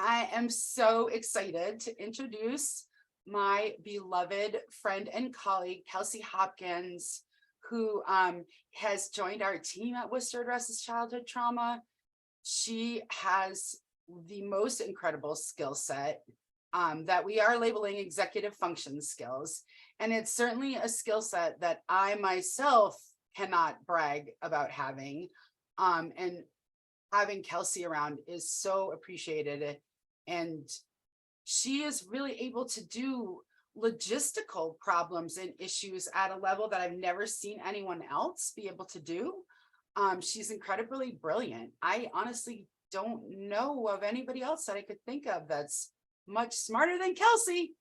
I am so excited to introduce my beloved friend and colleague, Kelsey Hopkins, who has joined our team at Worcester Addresses Childhood Trauma. She has the most incredible skill set that we are labeling executive function skills. And it's certainly a skill set that I myself cannot brag about having. And having Kelsey around is so appreciated. And she is really able to do logistical problems and issues at a level that I've never seen anyone else be able to do. She's incredibly brilliant. I honestly don't know of anybody else that I could think of that's much smarter than Kelsey.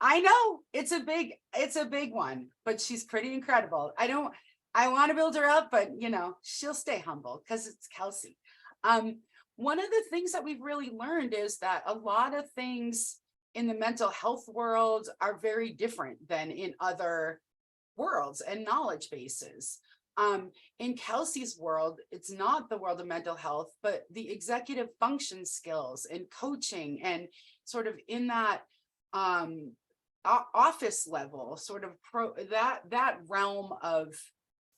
I know it's a big one, but she's pretty incredible. I want to build her up, but she'll stay humble because it's Kelsey. One of the things that we've really learned is that a lot of things in the mental health world are very different than in other worlds and knowledge bases. In Kelsey's world, it's not the world of mental health, but the executive function skills and coaching and sort of in that office level, sort of that realm of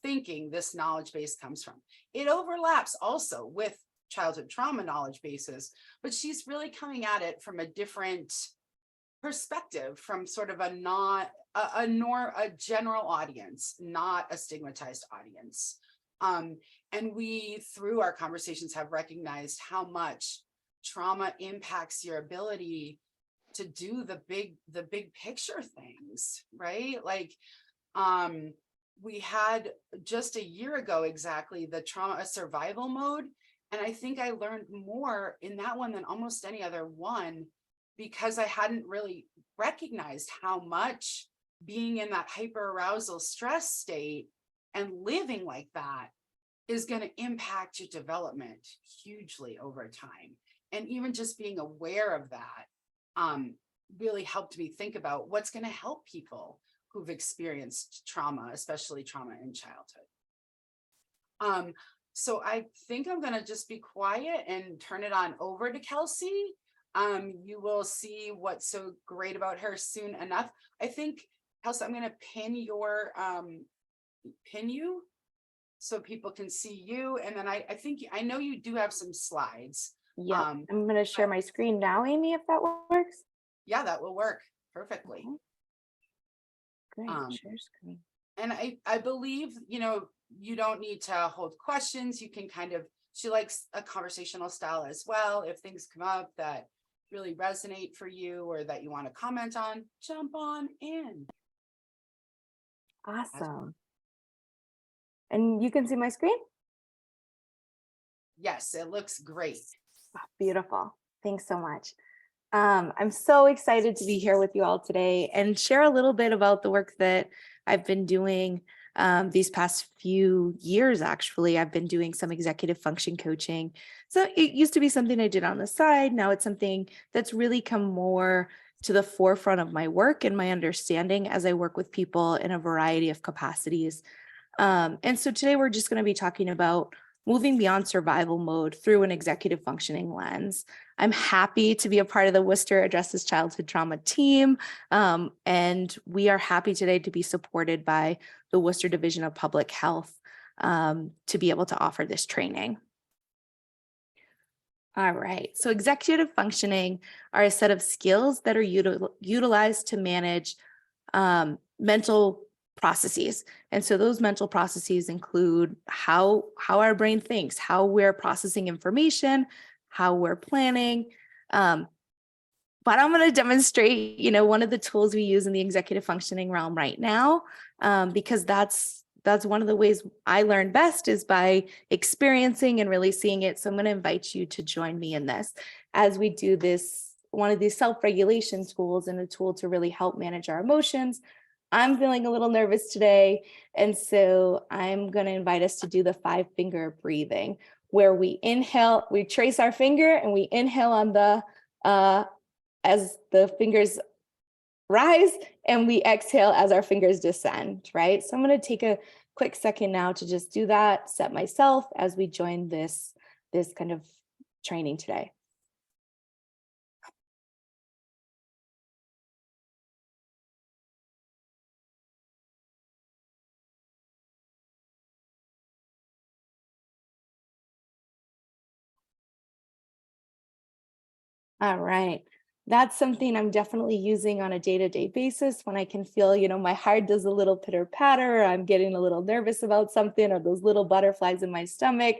thinking this knowledge base comes from. It overlaps also with childhood trauma knowledge bases, but she's really coming at it from a different perspective, from sort of a general audience, not a stigmatized audience. And we, through our conversations, have recognized how much trauma impacts your ability to do the big picture things, right? Like, we had just a year ago exactly the trauma survival mode. And I think I learned more in that one than almost any other one, because I hadn't really recognized how much being in that hyperarousal stress state and living like that is going to impact your development hugely over time. And even just being aware of that really helped me think about what's going to help people who've experienced trauma, especially trauma in childhood. So I think I'm going to just be quiet and turn it on over to Kelsey. You will see what's so great about her soon enough. I think, Kelsey, I'm going to pin you so people can see you. And then I know you do have some slides. Yeah, I'm going to share my screen now, Amy, if that works. Yeah, that will work perfectly. Great, share screen. And I believe, you don't need to hold questions. You can she likes a conversational style as well. If things come up that really resonate for you or that you want to comment on, jump on in. Awesome. And you can see my screen? Yes, it looks great. Oh, beautiful. Thanks so much. I'm so excited to be here with you all today and share a little bit about the work that I've been doing these past few years. Actually, I've been doing some executive function coaching. So it used to be something I did on the side. Now it's something that's really come more to the forefront of my work and my understanding as I work with people in a variety of capacities. And so today we're just going to be talking about moving beyond survival mode through an executive functioning lens. I'm happy to be a part of the Worcester Addresses Childhood Trauma team, and we are happy today to be supported by the Worcester Division of Public Health to be able to offer this training. All right, so executive functioning are a set of skills that are utilized to manage mental processes. And so those mental processes include how our brain thinks, how we're processing information, how we're planning. But I'm going to demonstrate, one of the tools we use in the executive functioning realm right now, because that's one of the ways I learn best is by experiencing and really seeing it. So I'm going to invite you to join me in this as we do this, one of these self-regulation tools and a tool to really help manage our emotions. I'm feeling a little nervous today, and so I'm going to invite us to do the 5-finger breathing, where we inhale, we trace our finger, and we inhale on the as the fingers rise, and we exhale as our fingers descend, right? So I'm going to take a quick second now to just do that, set myself as we join this kind of training today. All right. That's something I'm definitely using on a day-to-day basis when I can feel, my heart does a little pitter patter, or I'm getting a little nervous about something, or those little butterflies in my stomach.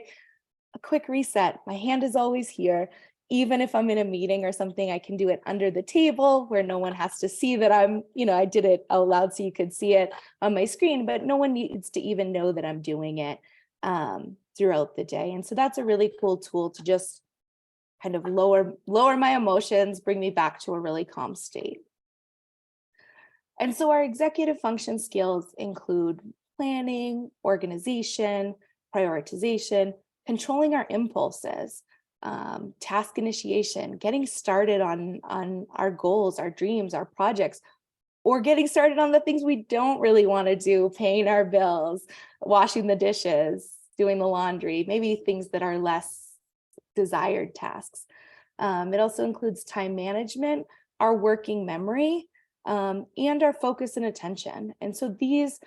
A quick reset. My hand is always here. Even if I'm in a meeting or something, I can do it under the table where no one has to see that I did it out loud so you could see it on my screen, but no one needs to even know that I'm doing it throughout the day. And so that's a really cool tool to just kind of lower my emotions, bring me back to a really calm state. And so our executive function skills include planning, organization, prioritization, controlling our impulses, task initiation, getting started on our goals, our dreams, our projects, or getting started on the things we don't really want to do, paying our bills, washing the dishes, doing the laundry, maybe things that are less desired tasks. It also includes time management, our working memory, and our focus and attention. And so these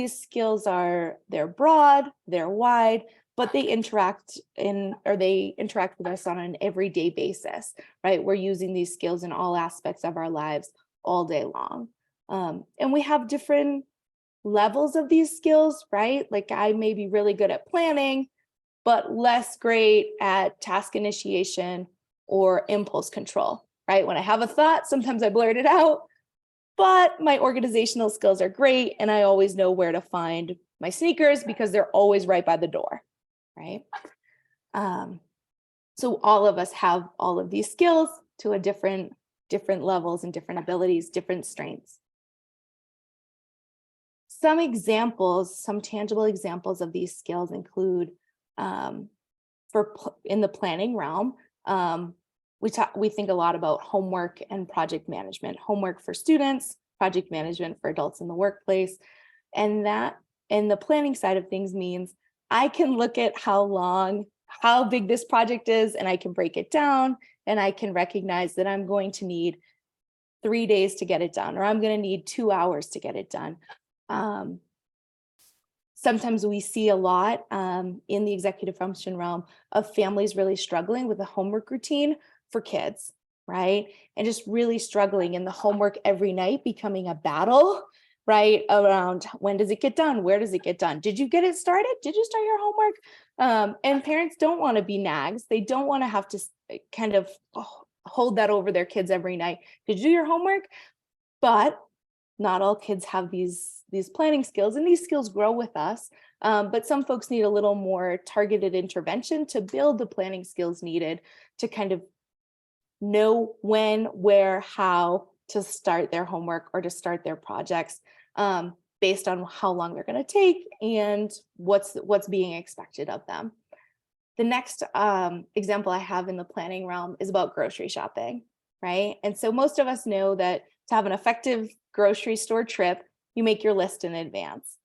skills they're broad, they're wide, but they interact with us on an everyday basis, right? We're using these skills in all aspects of our lives all day long. And we have different levels of these skills, right? Like I may be really good at planning, but less great at task initiation or impulse control, right? When I have a thought, sometimes I blurt it out, but my organizational skills are great. And I always know where to find my sneakers because they're always right by the door, right? So all of us have all of these skills to a different levels and different abilities, different strengths. Some tangible examples of these skills include in the planning realm, we think a lot about homework and project management, homework for students, project management for adults in the workplace. And that in the planning side of things means I can look at how big this project is, and I can break it down, and I can recognize that I'm going to need 3 days to get it done, or I'm going to need 2 hours to get it done. Sometimes we see a lot in the executive function realm of families really struggling with the homework routine for kids, right? And just really struggling in the homework every night becoming a battle, right? Around when does it get done? Where does it get done? Did you get it started? Did you start your homework? And parents don't want to be nags. They don't want to have to kind of hold that over their kids every night. Did you do your homework? But not all kids have these planning skills, and these skills grow with us. But some folks need a little more targeted intervention to build the planning skills needed to kind of know when, where, how to start their homework or to start their projects based on how long they're going to take and what's being expected of them. The next example I have in the planning realm is about grocery shopping, right? And so most of us know that to have an effective grocery store trip, you make your list in advance.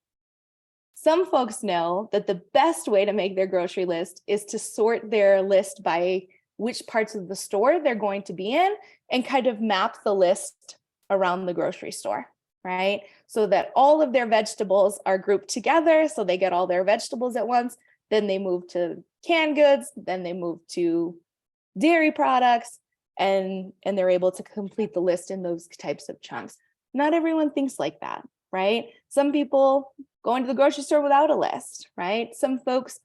Some folks know that the best way to make their grocery list is to sort their list by which parts of the store they're going to be in and kind of map the list around the grocery store, right? So that all of their vegetables are grouped together, so they get all their vegetables at once. Then they move to canned goods, then they move to dairy products, and they're able to complete the list in those types of chunks. Not everyone thinks like that, right? Some people go into the grocery store without a list, right? Some folks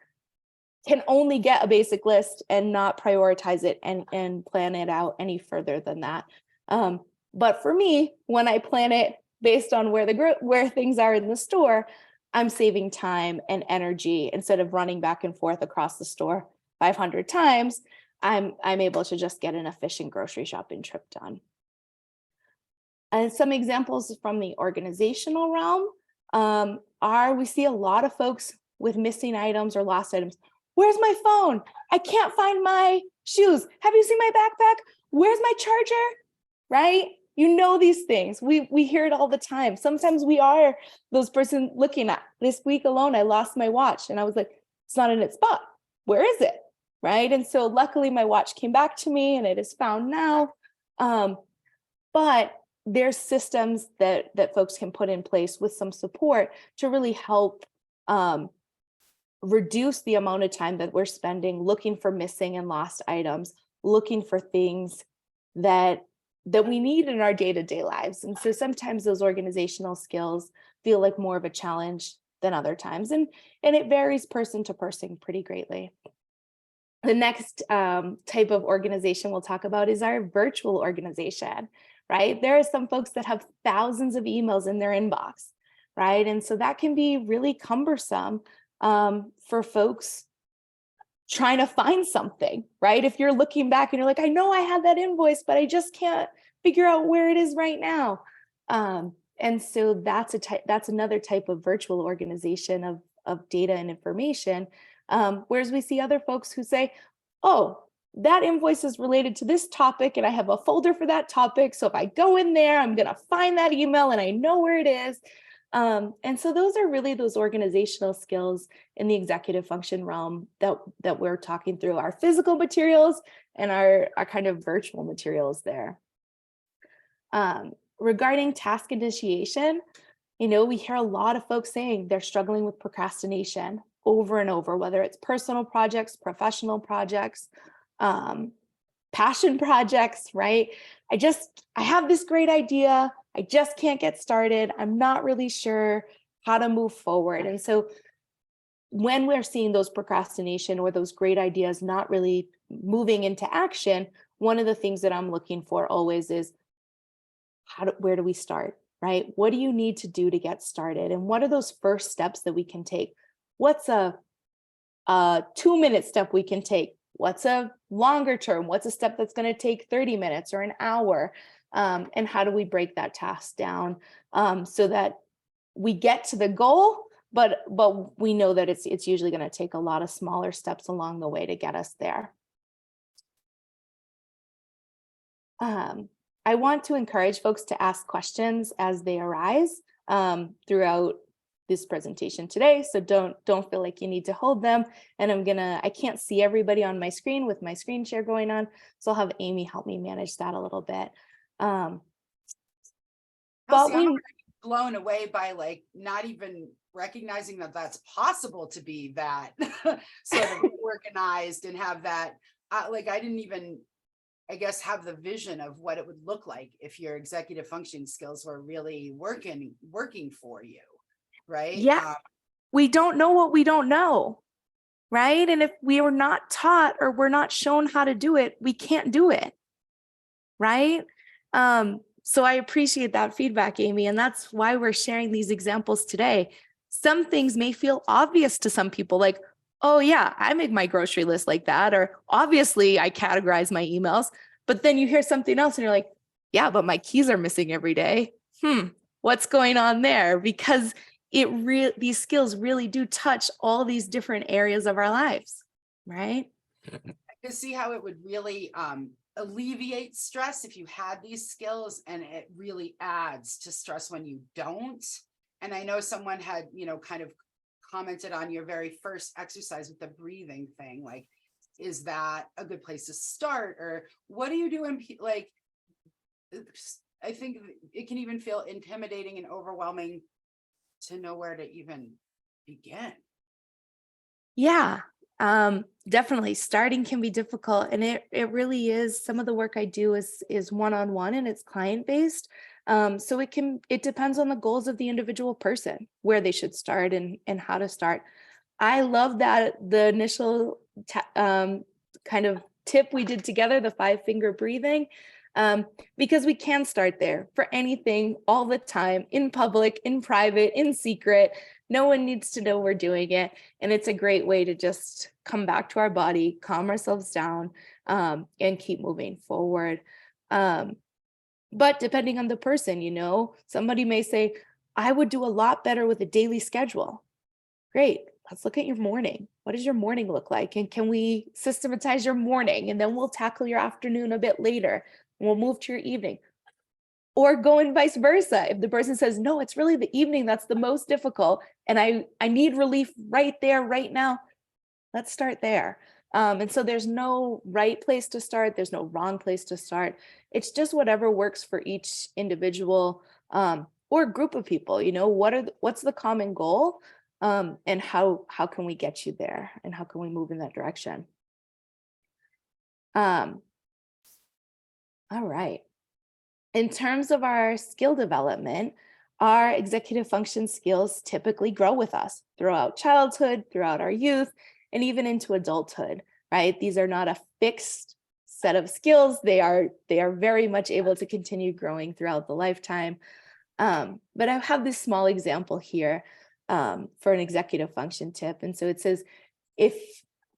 can only get a basic list and not prioritize it and plan it out any further than that. But for me, when I plan it based on where things are in the store, I'm saving time and energy. Instead of running back and forth across the store 500 times, I'm able to just get an efficient grocery shopping trip done. And some examples from the organizational realm we see a lot of folks with missing items or lost items. Where's my phone? I can't find my shoes. Have you seen my backpack? Where's my charger? Right? You know these things. We hear it all the time. Sometimes we are those person looking at this week alone. I lost my watch and I was like, it's not in its spot. Where is it? Right? And so luckily my watch came back to me and it is found now. But there's systems that folks can put in place with some support to really help reduce the amount of time that we're spending looking for missing and lost items looking for things that we need in our day-to-day lives. And so sometimes those organizational skills feel like more of a challenge than other times. And it varies person to person pretty greatly. The next type of organization we'll talk about is our virtual organization, right? There are some folks that have thousands of emails in their inbox, right? And so that can be really cumbersome for folks trying to find something, right? If you're looking back and you're like, I know I have that invoice, but I just can't figure out where it is right now. And so that's another type of virtual organization of data and information. Whereas we see other folks who say, oh, that invoice is related to this topic and I have a folder for that topic. So if I go in there, I'm going to find that email and I know where it is. And so those are really those organizational skills in the executive function realm that we're talking through, our physical materials and our kind of virtual materials there. Regarding task initiation, we hear a lot of folks saying they're struggling with procrastination over and over, whether it's personal projects, professional projects, passion projects, right? I have this great idea. I just can't get started. I'm not really sure how to move forward. And so when we're seeing those procrastination or those great ideas not really moving into action, one of the things that I'm looking for always is where do we start, right? What do you need to do to get started? And what are those first steps that we can take? What's a 2-minute step we can take? What's a longer term? What's a step that's going to take 30 minutes or an hour? And how do we break that task down so that we get to the goal, but we know that it's usually going to take a lot of smaller steps along the way to get us there. I want to encourage folks to ask questions as they arise throughout this presentation today. So don't feel like you need to hold them. And I can't see everybody on my screen with my screen share going on. So I'll have Amy help me manage that a little bit. Kelsey, But I'm blown away by like not even recognizing that that's possible to be that sort of organized and have that I didn't even, I guess, have the vision of what it would look like if your executive functioning skills were really working for you, right? Yeah, we don't know what we don't know, right? And if we are not taught or we're not shown how to do it, we can't do it, right? So I appreciate that feedback, Amy, and that's why we're sharing these examples today. Some things may feel obvious to some people, like, oh yeah, I make my grocery list like that, or obviously I categorize my emails, but then you hear something else and you're like, yeah, but my keys are missing every day. What's going on there? Because these skills really do touch all these different areas of our lives, right? I could see how it would really alleviate stress if you had these skills, and it really adds to stress when you don't. And I know someone had, kind of commented on your very first exercise with the breathing thing, like, is that a good place to start? Or what do you do in I think it can even feel intimidating and overwhelming to know where to even begin. Yeah, definitely. Starting can be difficult, and it really is. Some of the work I do is one-on-one and it's client-based. So it depends on the goals of the individual person, where they should start and how to start. I love that the initial kind of tip we did together, the 5-finger breathing, because we can start there for anything all the time, in public, in private, in secret. No one needs to know we're doing it. And it's a great way to just come back to our body, calm ourselves down, and keep moving forward. But depending on the person, somebody may say, I would do a lot better with a daily schedule. Great. Let's look at your morning. What does your morning look like? And can we systematize your morning? And then we'll tackle your afternoon a bit later. And we'll move to your evening. Or going vice versa. If the person says, no, it's really the evening that's the most difficult, and I need relief right there, right now, let's start there. And so there's no right place to start. There's no wrong place to start. It's just whatever works for each individual or group of people. What's the common goal, and how can we get you there, and how can we move in that direction? All right. In terms of our skill development, our executive function skills typically grow with us throughout childhood, throughout our youth, and even into adulthood, right? These are not a fixed set of skills. They are very much able to continue growing throughout the lifetime. But I have this small example here for an executive function tip. And so it says, if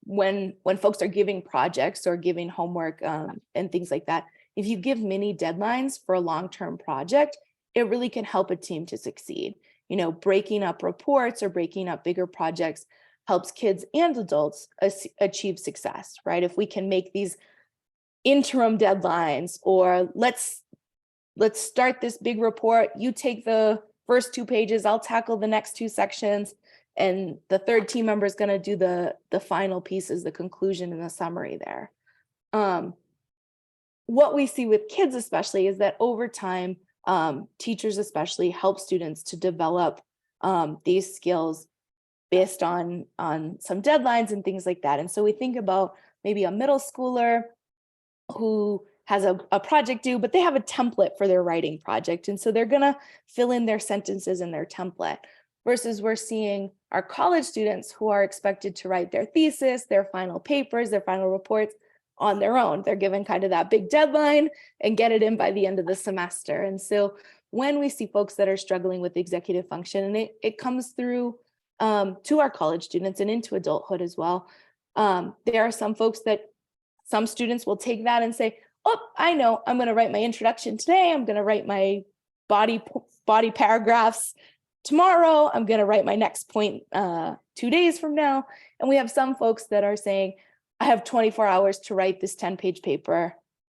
when folks are giving projects or giving homework and things like that, if you give mini deadlines for a long-term project, it really can help a team to succeed. You know, breaking up reports or breaking up bigger projects helps kids and adults achieve success, right? If we can make these interim deadlines, or let's start this big report, you take the first 2 pages, I'll tackle the next 2 sections, and the third team member is going to do the final pieces, the conclusion and the summary there. What we see with kids especially is that over time, teachers especially help students to develop these skills based on some deadlines and things like that. And so we think about maybe a middle schooler who has a project due, but they have a template for their writing project. And so they're going to fill in their sentences in their template, versus we're seeing our college students who are expected to write their thesis, their final papers, their final reports on their own. They're given kind of that big deadline and get it in by the end of the semester. And so when we see folks that are struggling with executive function, and it comes through to our college students and into adulthood as well, there are some folks that some students will take that and say, oh, I know, I'm going to write my introduction today. I'm going to write my body paragraphs tomorrow. I'm going to write my next point 2 days from now. And we have some folks that are saying, I have 24 hours to write this 10-page paper.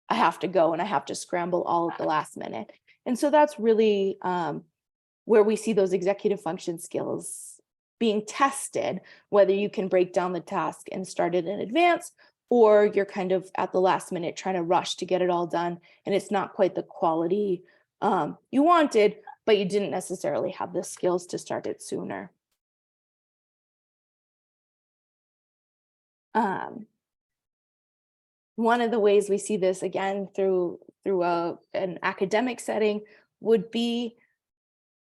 I have to go and I have to scramble all at the last minute. And so that's really where we see those executive function skills being tested, whether you can break down the task and start it in advance, or you're kind of at the last minute trying to rush to get it all done. And it's not quite the quality you wanted, but you didn't necessarily have the skills to start it sooner. One of the ways we see this again through an academic setting would be,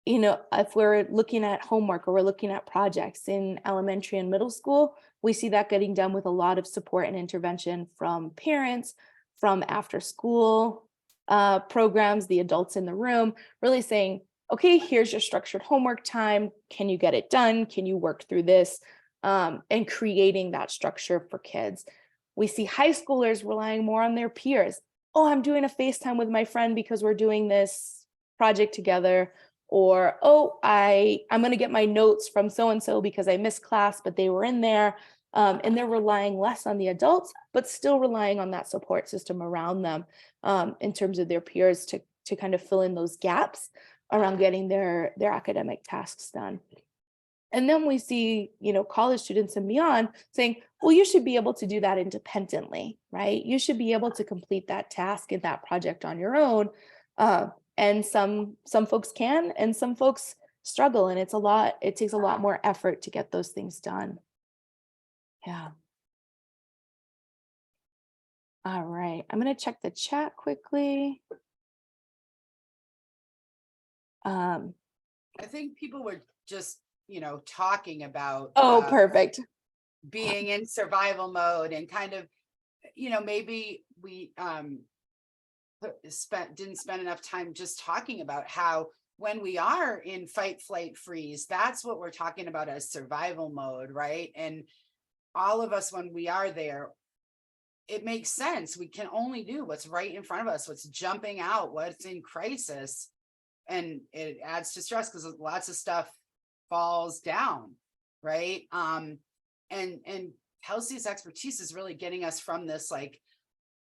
you know, if we're looking at homework or we're looking at projects in elementary and middle school, we see that getting done with a lot of support and intervention from parents, from after school programs, the adults in the room, really saying, okay, here's your structured homework time. Can you get it done? Can you work through this? And creating that structure for kids. We see high schoolers relying more on their peers. Oh, I'm doing a FaceTime with my friend because we're doing this project together. Or, oh, I'm going to get my notes from so-and-so because I missed class, but they were in there. And they're relying less on the adults, but still relying on that support system around them in terms of their peers to kind of fill in those gaps around getting their academic tasks done. And then we see, you know, college students and beyond saying, well, you should be able to do that independently, right? You should be able to complete that task and that project on your own. And some folks can, and some folks struggle, and it takes a lot more effort to get those things done. Yeah. All right. I'm going to check the chat quickly. I think people were just, you know, talking about Oh, perfect. being in survival mode and kind of, you know, maybe we didn't spend enough time just talking about how when we are in fight, flight, freeze, that's what we're talking about as survival mode, right? And all of us, when we are there, it makes sense. We can only do what's right in front of us, what's jumping out, what's in crisis. And it adds to stress because lots of stuff falls down, right? And Kelsey's expertise is really getting us from this like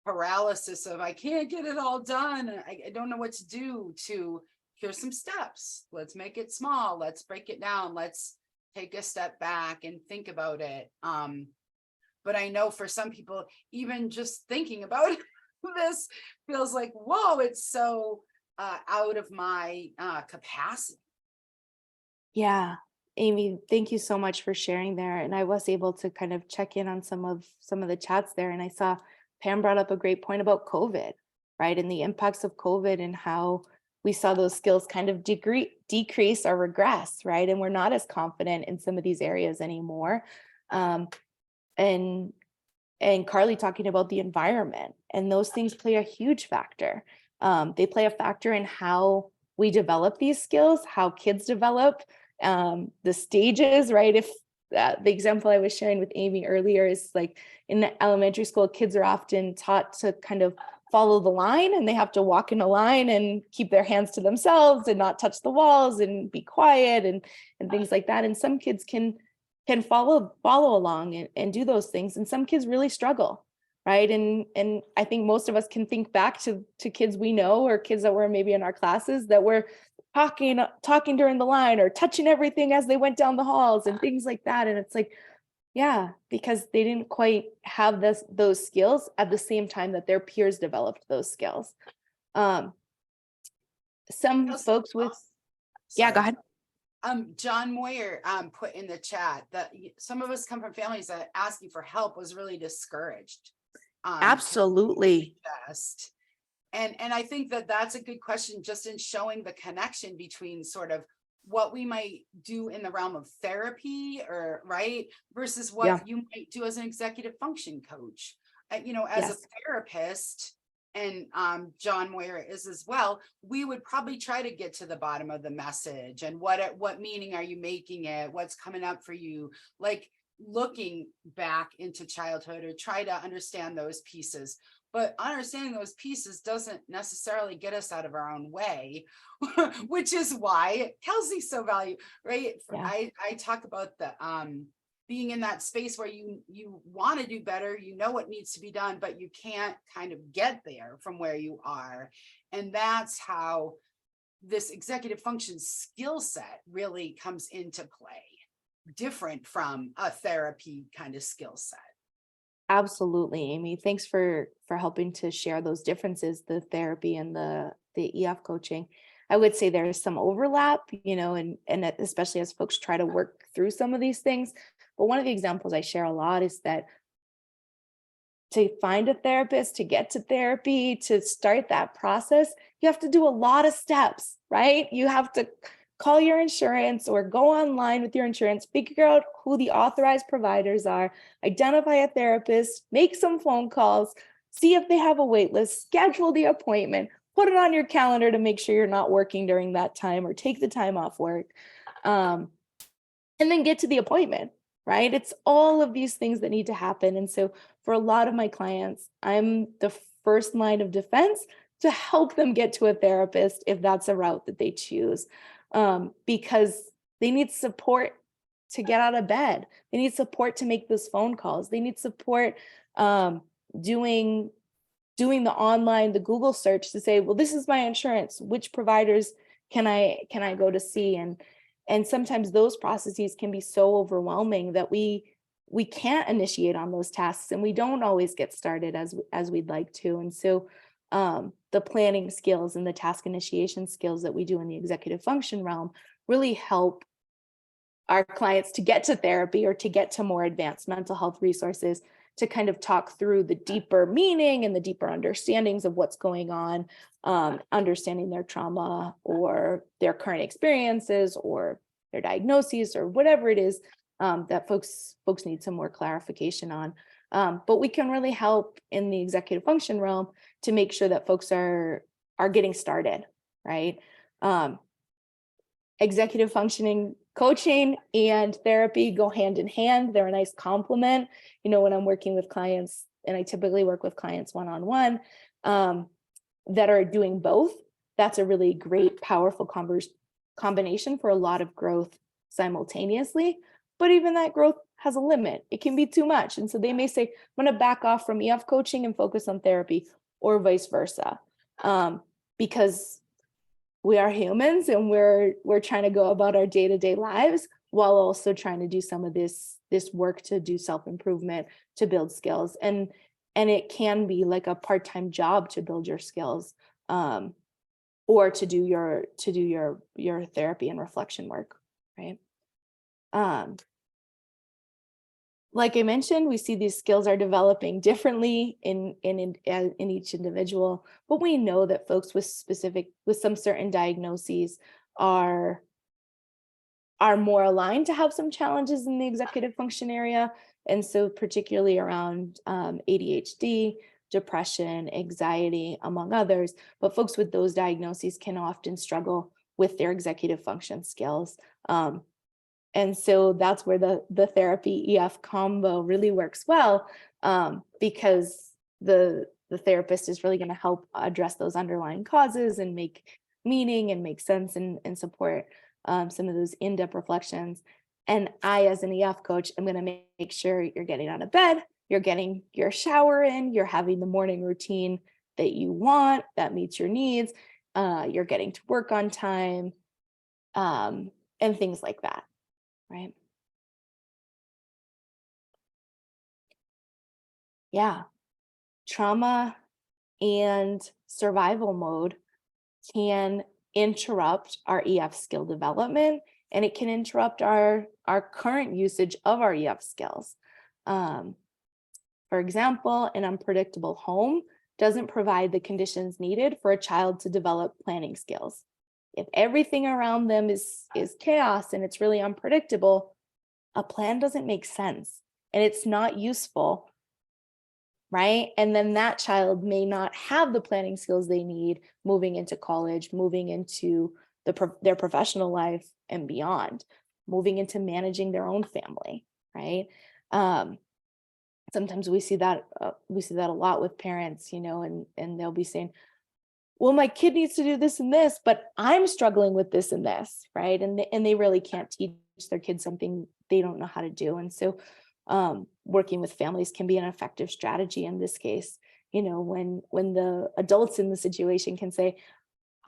paralysis of I can't get it all done. I don't know what to do, to here's some steps. Let's make it small. Let's break it down. Let's take a step back and think about it. But I know for some people, even just thinking about this feels like, whoa, it's so out of my capacity. Yeah. Amy, thank you so much for sharing there. And I was able to kind of check in on some of the chats there. And I saw Pam brought up a great point about COVID, right? And the impacts of COVID and how we saw those skills kind of decrease or regress, right? And we're not as confident in some of these areas anymore. Um, and Carly talking about the environment, and those things play a huge factor. They play a factor in how we develop these skills, how kids develop, the stages, right? If the example I was sharing with Amy earlier is like in the elementary school, kids are often taught to kind of follow the line, and they have to walk in a line and keep their hands to themselves and not touch the walls and be quiet and things like that. And some kids can follow along and do those things, and some kids really struggle, right? And I think most of us can think back to kids we know, or kids that were maybe in our classes that were talking during the line or touching everything as they went down the halls and things like that. And it's like, yeah, because they didn't quite have those skills at the same time that their peers developed those skills. Some Kelsey, folks with, yeah, go sorry. ahead. John Moyer put in the chat that some of us come from families that asking for help was really discouraged. Absolutely. And I think that that's a good question, just in showing the connection between sort of what we might do in the realm of therapy, or right, versus what you might do as an executive function coach. You know, as a therapist, and John Moyer is as well, we would probably try to get to the bottom of the message and what meaning are you making it, what's coming up for you, like looking back into childhood, or try to understand those pieces. But understanding those pieces doesn't necessarily get us out of our own way, which is why Kelsey's so valuable, right? I talk about the being in that space where you want to do better, you know what needs to be done, but you can't kind of get there from where you are. And that's how this executive function skill set really comes into play, different from a therapy kind of skill set. Absolutely, Amy. Thanks for helping to share those differences, the therapy and the EF coaching. I would say there's some overlap, you know, and especially as folks try to work through some of these things. But one of the examples I share a lot is that to find a therapist, to get to therapy, to start that process, you have to do a lot of steps, right? You have to call your insurance or go online with your insurance, figure out who the authorized providers are, identify a therapist, make some phone calls, see if they have a wait list, schedule the appointment, put it on your calendar to make sure you're not working during that time, or take the time off work, and then get to the appointment, right? It's all of these things that need to happen. And so for a lot of my clients, I'm the first line of defense to help them get to a therapist if that's a route that they choose, because they need support to get out of bed. They need support to make those phone calls. They need support doing the online, the Google search to say, well, this is my insurance. Which providers can I go to see? And sometimes those processes can be so overwhelming that we can't initiate on those tasks, and we don't always get started as we'd like to. And so the planning skills and the task initiation skills that we do in the executive function realm really help our clients to get to therapy or to get to more advanced mental health resources, to kind of talk through the deeper meaning and the deeper understandings of what's going on, understanding their trauma or their current experiences or their diagnoses or whatever it is that folks need some more clarification on. But we can really help in the executive function realm to make sure that folks are getting started, right? Executive functioning coaching and therapy go hand in hand. They're a nice complement. You know, when I'm working with clients, and I typically work with clients one-on-one that are doing both, that's a really great, powerful combination for a lot of growth simultaneously. But even that growth has a limit. It can be too much. And so they may say, I'm going to back off from EF coaching and focus on therapy, or vice versa. Because we are humans, and we're trying to go about our day-to-day lives while also trying to do some of this work to do self-improvement, to build skills. And it can be like a part-time job to build your skills, or to do your therapy and reflection work, right? like I mentioned, we see these skills are developing differently in each individual, but we know that folks with some certain diagnoses are more aligned to have some challenges in the executive function area. And so particularly around ADHD, depression, anxiety, among others, but folks with those diagnoses can often struggle with their executive function skills. And so that's where the therapy EF combo really works well, because the therapist is really going to help address those underlying causes and make meaning and make sense and support some of those in-depth reflections. And I, as an EF coach, am going to make sure you're getting out of bed, you're getting your shower in, you're having the morning routine that you want, that meets your needs, you're getting to work on time, and things like that, right? Yeah, trauma and survival mode can interrupt our EF skill development, and it can interrupt our current usage of our EF skills. For example, an unpredictable home doesn't provide the conditions needed for a child to develop planning skills. If everything around them is chaos and it's really unpredictable, a plan doesn't make sense and it's not useful, right? And then that child may not have the planning skills they need moving into college, moving into their professional life and beyond, moving into managing their own family, right? Sometimes we see that a lot with parents, and they'll be saying, well, my kid needs to do this and this, but I'm struggling with this and this, right? And they really can't teach their kids something they don't know how to do. And so working with families can be an effective strategy in this case, when the adults in the situation can say,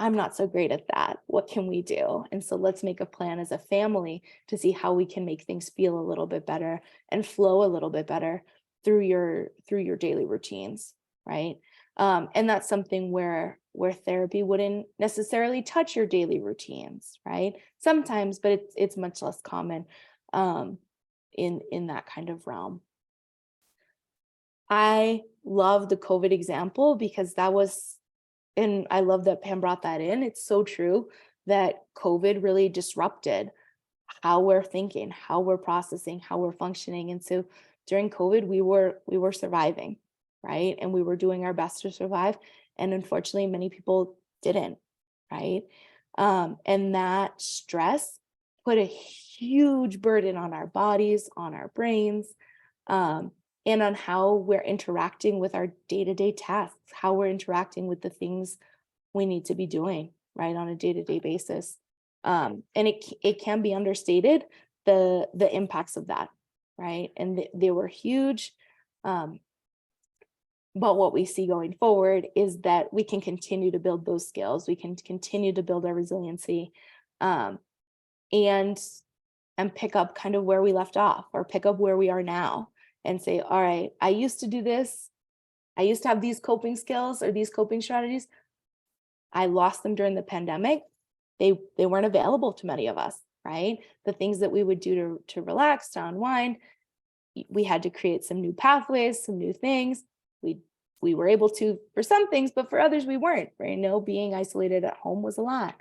I'm not so great at that. What can we do? And so let's make a plan as a family to see how we can make things feel a little bit better and flow a little bit better through your daily routines, right? And that's something where therapy wouldn't necessarily touch your daily routines, right? Sometimes, but it's much less common in that kind of realm. I love the COVID example because and I love that Pam brought that in. It's so true that COVID really disrupted how we're thinking, how we're processing, how we're functioning. And so during COVID, we were surviving, right? And we were doing our best to survive. And unfortunately, many people didn't, right? And that stress put a huge burden on our bodies, on our brains, and on how we're interacting with our day-to-day tasks, how we're interacting with the things we need to be doing, right, on a day-to-day basis. And it can be understated, the impacts of that, right? And they were huge. But what we see going forward is that we can continue to build those skills. We can continue to build our resiliency, and pick up kind of where we left off, or pick up where we are now and say, all right, I used to do this. I used to have these coping skills or these coping strategies. I lost them during the pandemic. They weren't available to many of us, right? The things that we would do to relax, to unwind, we had to create some new pathways, some new things. We were able to for some things, but for others we weren't, right? Being isolated at home was a lot.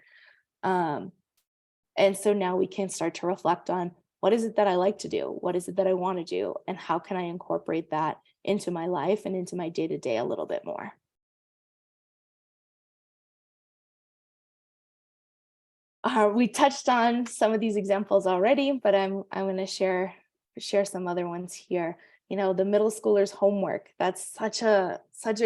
And so now we can start to reflect on, what is it that I like to do? What is it that I want to do? And how can I incorporate that into my life and into my day-to-day a little bit more? We touched on some of these examples already, but I'm going to share some other ones here. The middle schoolers' homework, that's such a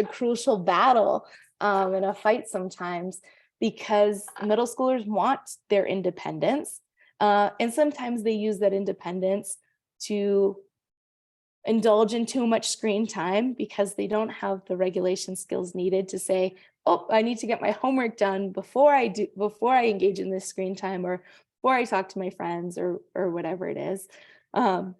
crucial battle and a fight sometimes, because middle schoolers want their independence. And sometimes they use that independence to indulge in too much screen time because they don't have the regulation skills needed to say, oh, I need to get my homework done before I engage in this screen time, or before I talk to my friends, or whatever it is. And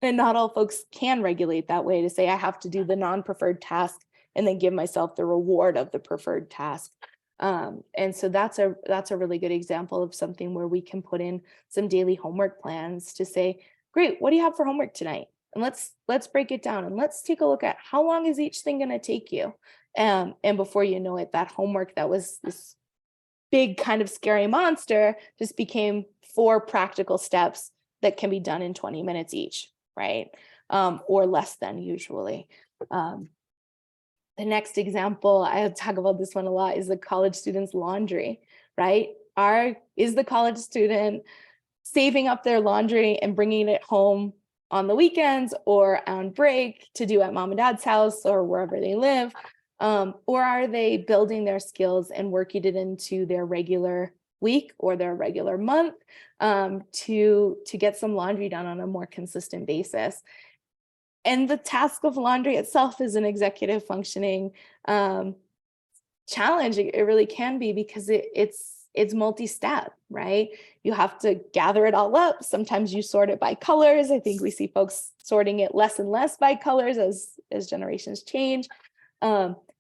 not all folks can regulate that way, to say I have to do the non-preferred task and then give myself the reward of the preferred task. And so that's a really good example of something where we can put in some daily homework plans to say, great, what do you have for homework tonight? and let's break it down and let's take a look at how long is each thing going to take you. And before you know it, that homework that was this big kind of scary monster just became 4 practical steps that can be done in 20 minutes each, right? Or less than usually. The next example, I talk about this one a lot, is the college student's laundry, right? Is the college student saving up their laundry and bringing it home on the weekends or on break to do at mom and dad's house or wherever they live? Or are they building their skills and working it into their regular week or their regular month to get some laundry done on a more consistent basis? And the task of laundry itself is an executive functioning challenge. It really can be, because it's multi-step, right? You have to gather it all up. Sometimes you sort it by colors. I think we see folks sorting it less and less by colors as generations change.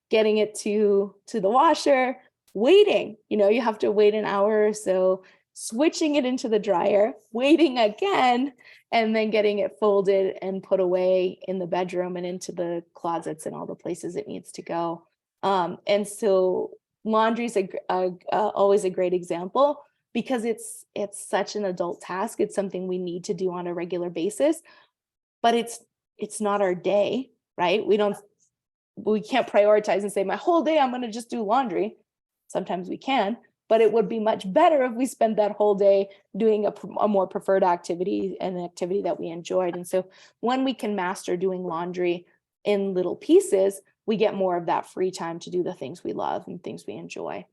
Getting it to the washer, waiting, you have to wait an hour or so, switching it into the dryer, waiting again, and then getting it folded and put away in the bedroom and into the closets and all the places it needs to go. And so laundry is always a great example, because it's such an adult task. It's something we need to do on a regular basis, but it's not our day, right? We can't prioritize and say, my whole day I'm going to just do laundry. Sometimes we can, but it would be much better if we spent that whole day doing a more preferred activity, and an activity that we enjoyed. And so when we can master doing laundry in little pieces, we get more of that free time to do the things we love and things we enjoy.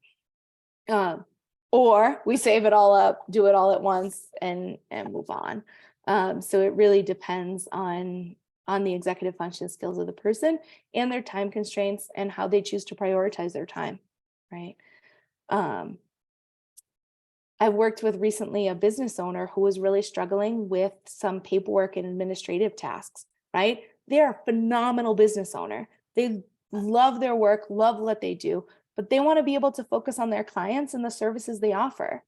Or we save it all up, do it all at once, and move on. So it really depends on the executive function skills of the person and their time constraints and how they choose to prioritize their time, right? I've worked with recently a business owner who was really struggling with some paperwork and administrative tasks, right? They're a phenomenal business owner. They love their work, love what they do, but they want to be able to focus on their clients and the services they offer.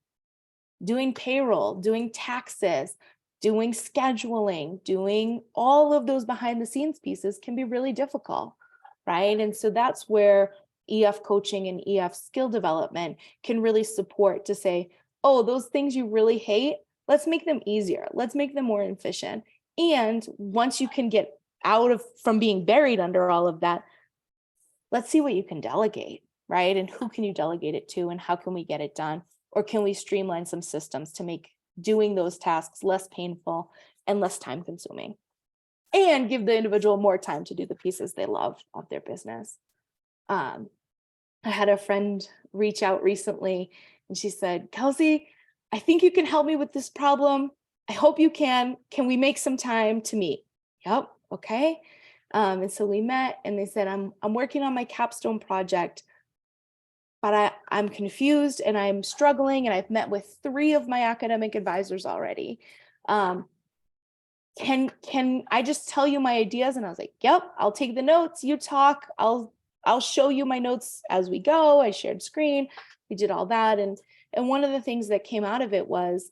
Doing payroll, doing taxes, doing scheduling, doing all of those behind the scenes pieces can be really difficult, right? And so that's where EF coaching and EF skill development can really support to say, oh, those things you really hate, let's make them easier. Let's make them more efficient. And once you can get from being buried under all of that, let's see what you can delegate, right? And who can you delegate it to, and how can we get it done? Or can we streamline some systems to make doing those tasks less painful and less time consuming, and give the individual more time to do the pieces they love of their business? I had a friend reach out recently, and she said, Kelsey, I think you can help me with this problem. I hope you can. Can we make some time to meet? Yep. Okay. And so we met, and they said, I'm working on my capstone project, but I'm confused and I'm struggling, and I've met with 3 of my academic advisors already. Can I just tell you my ideas? And I was like, yep, I'll take the notes. You talk. I'll show you my notes as we go. I shared screen. We did all that. And one of the things that came out of it was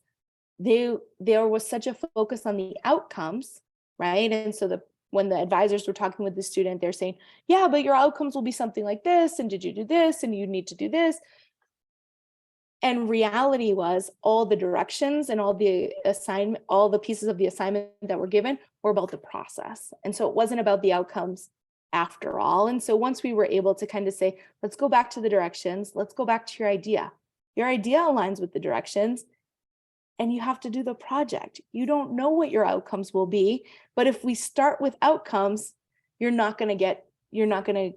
there was such a focus on the outcomes, right? And so when the advisors were talking with the student, they're saying, yeah, but your outcomes will be something like this. And did you do this? And you need to do this. And reality was, all the directions and all the pieces of the assignment that were given were about the process. And so it wasn't about the outcomes after all. And so once we were able to kind of say, let's go back to the directions, let's go back to your idea. Your idea aligns with the directions, and you have to do the project. You don't know what your outcomes will be, but if we start with outcomes, you're not going to get the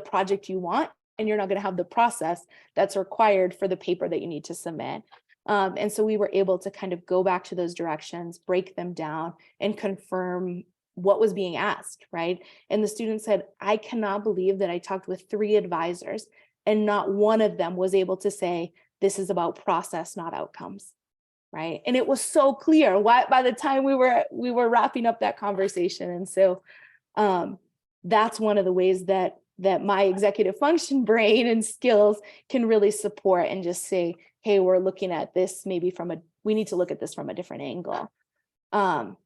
project you want, and you're not going to have the process that's required for the paper that you need to submit. And so we were able to kind of go back to those directions, break them down, and confirm what was being asked, right? And the student said, I cannot believe that I talked with 3 advisors and not one of them was able to say, this is about process, not outcomes, right? And it was so clear by the time we were wrapping up that conversation. And so that's one of the ways that my executive function brain and skills can really support and just say, hey, we're looking at this maybe we need to look at this from a different angle. Um,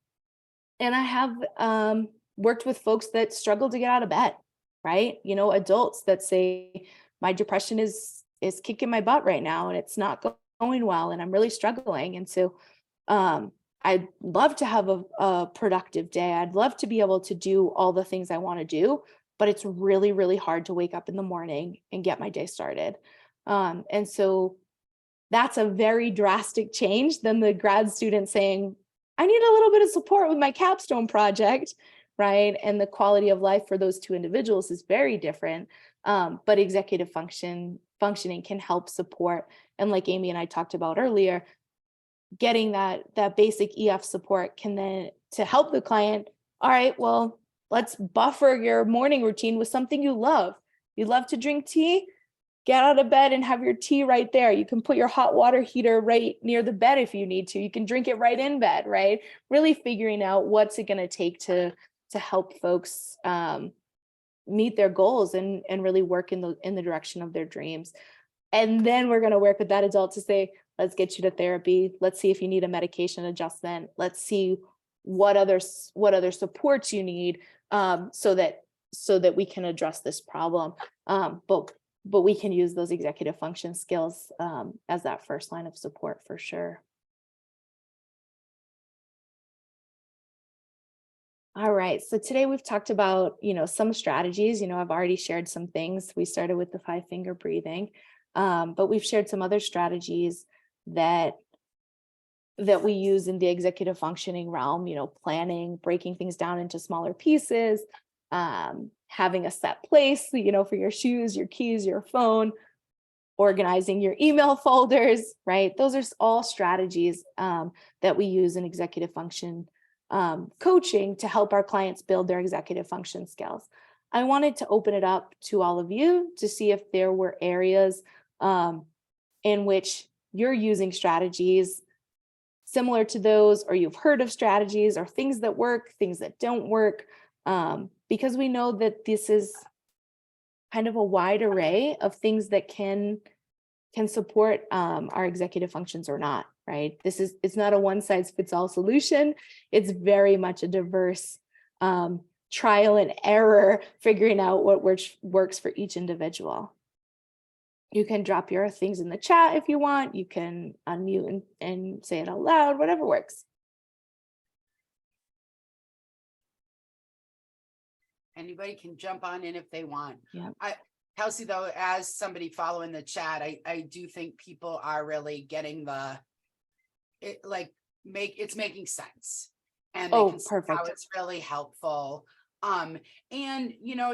and I have worked with folks that struggle to get out of bed, right? You know, adults that say, my depression is kicking my butt right now and it's not going well and I'm really struggling. And so I'd love to have a productive day. I'd love to be able to do all the things I want to do, but it's really, really hard to wake up in the morning and get my day started. And so that's a very drastic change than the grad student saying, I need a little bit of support with my capstone project, right? And the quality of life for those two individuals is very different. But executive functioning can help support. And like Amy and I talked about earlier, getting that basic EF support can then to help the client. All right, well, let's buffer your morning routine with something you love. You love to drink tea? Get out of bed and have your tea right there. You can put your hot water heater right near the bed if you need to. You can drink it right in bed, right? Really figuring out what's it going to take to help folks meet their goals and really work in the direction of their dreams. And then we're going to work with that adult to say, let's get you to therapy. Let's see if you need a medication adjustment. Let's see what other supports you need, so that we can address this problem. But we can use those executive function skills as that first line of support for sure. All right, so today we've talked about, some strategies. I've already shared some things. We started with the 5-finger breathing, but we've shared some other strategies that we use in the executive functioning realm, planning, breaking things down into smaller pieces, having a set place, for your shoes, your keys, your phone, organizing your email folders, right? Those are all strategies that we use in executive function coaching to help our clients build their executive function skills. I wanted to open it up to all of you to see if there were areas in which you're using strategies similar to those, or you've heard of strategies or things that work, things that don't work, because we know that this is kind of a wide array of things that can support our executive functions or not, right? It's not a one size fits all solution. It's very much a diverse trial and error, figuring out what works for each individual. You can drop your things in the chat if you want. You can unmute and say it out loud, whatever works. Anybody can jump on in if they want. Yeah. Kelsey, though, as somebody following the chat, I do think people are really getting it's making sense. And they can see perfect. how it's really helpful. And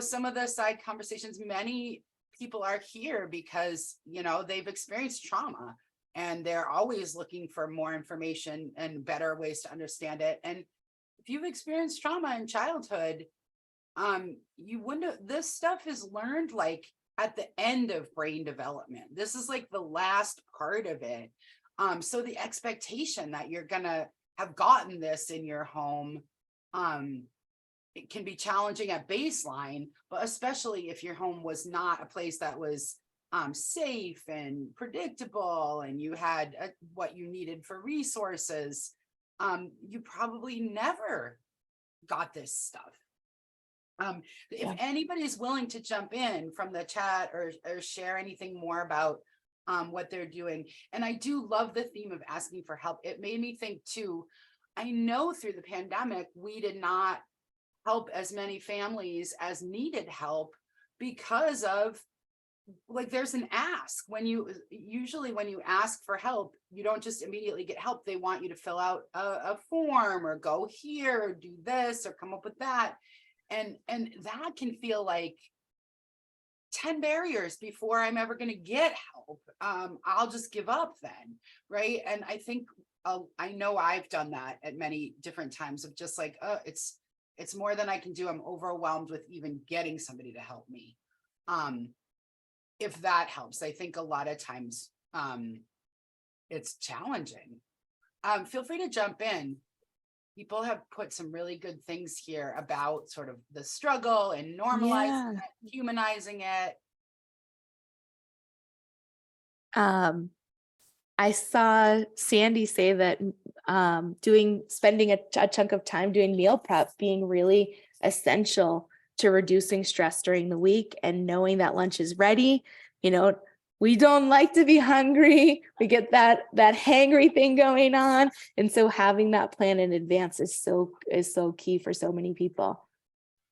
some of the side conversations, many people are here because they've experienced trauma and they're always looking for more information and better ways to understand it. And if you've experienced trauma in childhood, you wouldn't this stuff is learned like at the end of brain development. This is like the last part of it. So the expectation that you're gonna have gotten this in your home, it can be challenging at baseline, but especially if your home was not a place that was safe and predictable and you had what you needed for resources, you probably never got this stuff. If anybody's willing to jump in from the chat or share anything more about what they're doing. And I do love the theme of asking for help. It made me think too, I know through the pandemic, we did not help as many families as needed help because of there's an ask when you ask for help, you don't just immediately get help. They want you to fill out a form or go here or do this or come up with that. And that can feel like 10 barriers before I'm ever going to get help. I'll just give up then. Right. And I think I know I've done that at many different times of just like, it's more than I can do. I'm overwhelmed with even getting somebody to help me. If that helps, I think a lot of times it's challenging. Feel free to jump in. People have put some really good things here about sort of the struggle and normalizing it, humanizing it. I saw Sandy say that spending a chunk of time doing meal prep being really essential to reducing stress during the week, and knowing that lunch is ready. We don't like to be hungry. We get that hangry thing going on. And so having that plan in advance is so key for so many people.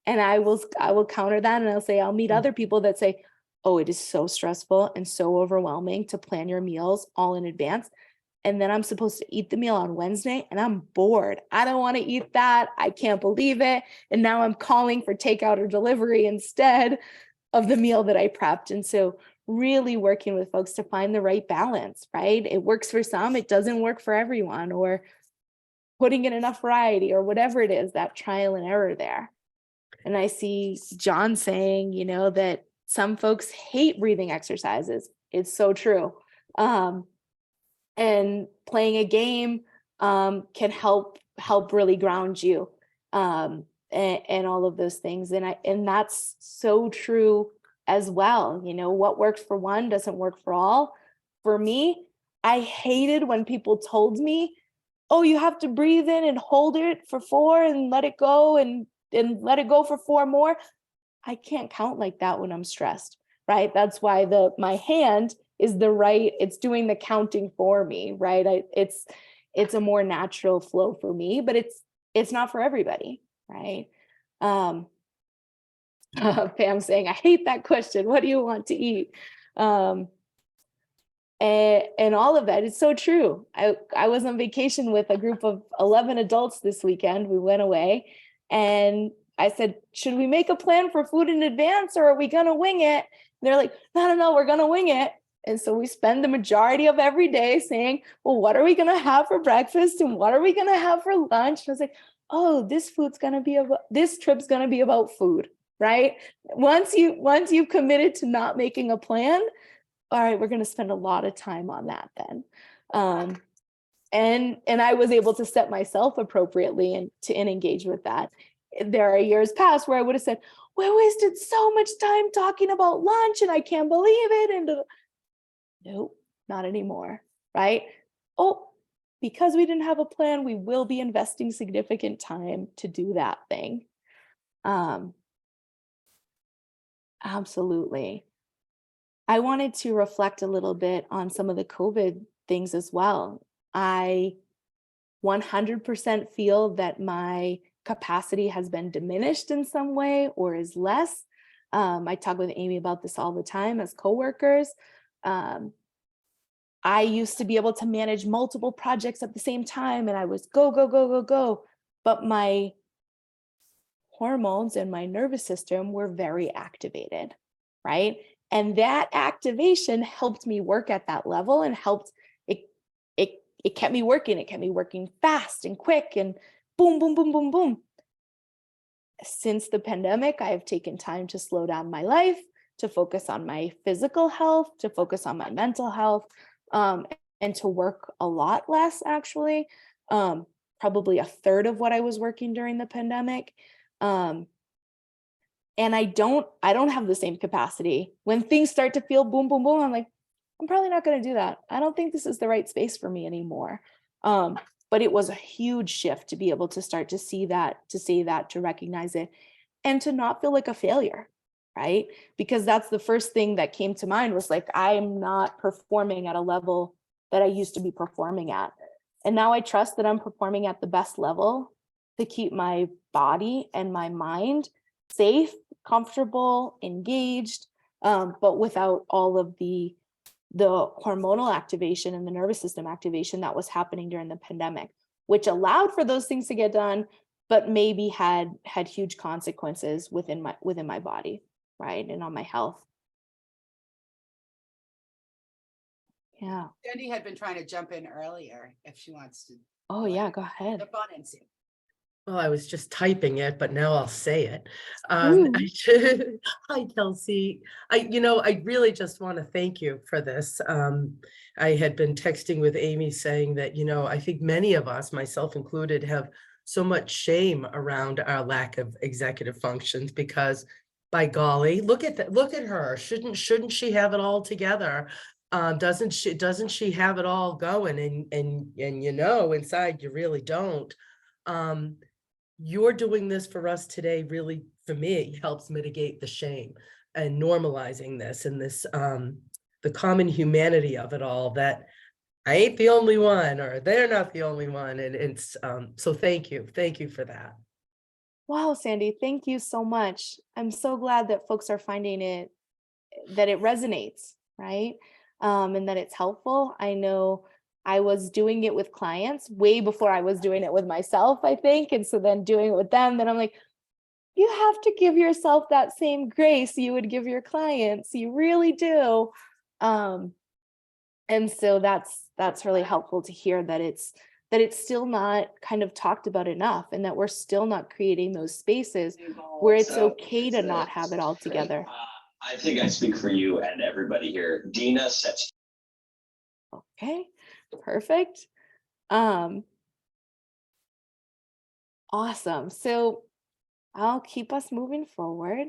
And I will counter that, and I'll say, I'll meet other people that say, oh, it is so stressful and so overwhelming to plan your meals all in advance. And then I'm supposed to eat the meal on Wednesday and I'm bored. I don't want to eat that. I can't believe it. And now I'm calling for takeout or delivery instead of the meal that I prepped. And so really working with folks to find the right balance, right? It works for some, it doesn't work for everyone, or putting in enough variety, or whatever it is, that trial and error there. And I see John saying, that some folks hate breathing exercises. It's so true. And playing a game can help really ground you, and all of those things. And that's so true as well. What works for one doesn't work for all. For me, I hated when people told me, oh, you have to breathe in and hold it for 4 and let it go and let it go for 4 more. I can't count like that when I'm stressed, right? That's why my hand is it's doing the counting for me, right? It's a more natural flow for me, but it's not for everybody, right? Pam saying, I hate that question. What do you want to eat? And all of that is so true. I was on vacation with a group of 11 adults this weekend. We went away and I said, should we make a plan for food in advance, or are we going to wing it? And they're like, no, we're going to wing it. And so we spend the majority of every day saying, well, what are we going to have for breakfast? And what are we going to have for lunch? And I was like, oh, this trip's going to be about food, right? Once you've committed to not making a plan, all right, we're going to spend a lot of time on that then. And I was able to set myself appropriately and engage with that. There are years past where I would have said, we wasted so much time talking about lunch and I can't believe it. And nope, not anymore, right? Oh, because we didn't have a plan, we will be investing significant time to do that thing. Absolutely. I wanted to reflect a little bit on some of the COVID things as well. I 100% feel that my capacity has been diminished in some way or is less. I talk with Amy about this all the time as coworkers. I used to be able to manage multiple projects at the same time, and I was go, but my hormones and my nervous system were very activated, right? And that activation helped me work at that level and it kept me working. It kept me working fast and quick and boom, boom, boom, boom, boom. Since the pandemic, I have taken time to slow down my life, to focus on my physical health, to focus on my mental health, and to work a lot less, actually. Probably a third of what I was working during the pandemic. And I don't have the same capacity. When things start to feel boom, boom, boom, I'm like, I'm probably not going to do that. I don't think this is the right space for me anymore. But it was a huge shift to be able to start to see that, to recognize it, and to not feel like a failure, right? Because that's the first thing that came to mind was like, I'm not performing at a level that I used to be performing at. And now I trust that I'm performing at the best level to keep my body and my mind safe, comfortable, engaged, but without all of the hormonal activation and the nervous system activation that was happening during the pandemic, which allowed for those things to get done, but maybe had huge consequences within my body, right? And on my health. Yeah. Cindy had been trying to jump in earlier if she wants to. Oh yeah, go ahead. Jump on in, Sue. Well, I was just typing it, but now I'll say it. Ooh. Hi, Kelsey. I really just want to thank you for this. I had been texting with Amy saying that, I think many of us, myself included, have so much shame around our lack of executive functions because, by golly, look at her. Shouldn't she have it all together? Doesn't she have it all going? And you know, inside you really don't. You're doing this for us today, really, for me, it helps mitigate the shame and normalizing this and this, the common humanity of it all, that I ain't the only one, or they're not the only one. And it's, so thank you. Thank you for that. Wow, Sandy, thank you so much. I'm so glad that folks are finding it, that it resonates, right? And that it's helpful. I know I was doing it with clients way before I was doing it with myself, I think. And so then doing it with them, then I'm like, you have to give yourself that same grace you would give your clients. You really do. And so that's really helpful to hear that it's still not kind of talked about enough, and that we're still not creating those spaces where it's okay to not have it all together. I think I speak for you and everybody here. Dina sets. Okay, perfect. Awesome. So I'll keep us moving forward.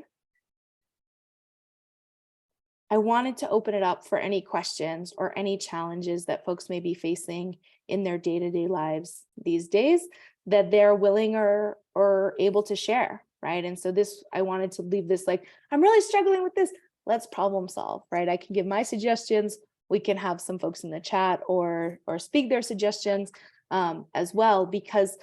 I wanted to open it up for any questions or any challenges that folks may be facing in their day-to-day lives these days that they're willing or able to share, right? And so this, I wanted to leave this like, I'm really struggling with this. Let's problem solve, right? I can give my suggestions. We can have some folks in the chat or speak their suggestions as well, because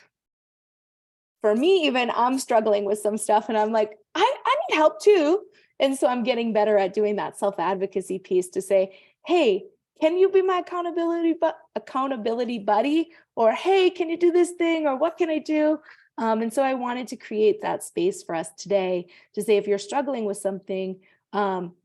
for me, even I'm struggling with some stuff and I'm like, I need help too. And so I'm getting better at doing that self-advocacy piece to say, hey, can you be my accountability buddy? Or, hey, can you do this thing? Or what can I do? And so I wanted to create that space for us today to say, if you're struggling with something,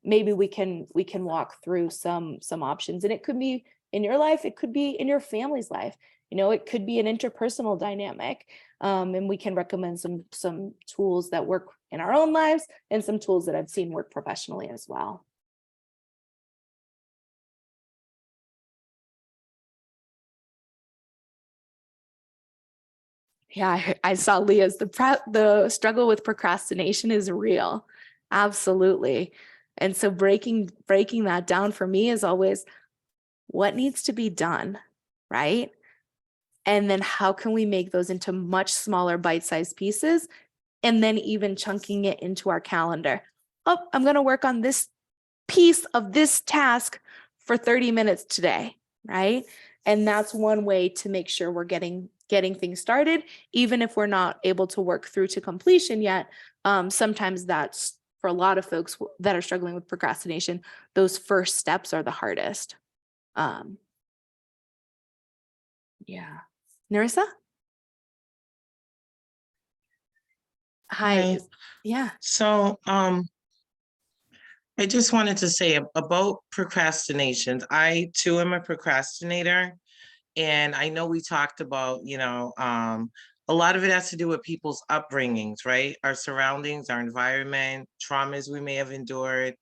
maybe we can walk through some options. And it could be in your life, it could be in your family's life. You know, it could be an interpersonal dynamic. And we can recommend some tools that work in our own lives and some tools that I've seen work professionally as well. Yeah, I saw Leah's, the struggle with procrastination is real. Absolutely. And so breaking that down for me is always what needs to be done, right? And then how can we make those into much smaller bite-sized pieces? And then even chunking it into our calendar. Oh, I'm going to work on this piece of this task for 30 minutes today, right? And that's one way to make sure we're getting things started, even if we're not able to work through to completion yet. Sometimes that's, for a lot of folks that are struggling with procrastination, those first steps are the hardest. Yeah. Narissa? Hi. Yeah. So, I just wanted to say about procrastinations. I too am a procrastinator, and I know we talked about, a lot of it has to do with people's upbringings, right? Our surroundings, our environment, traumas we may have endured.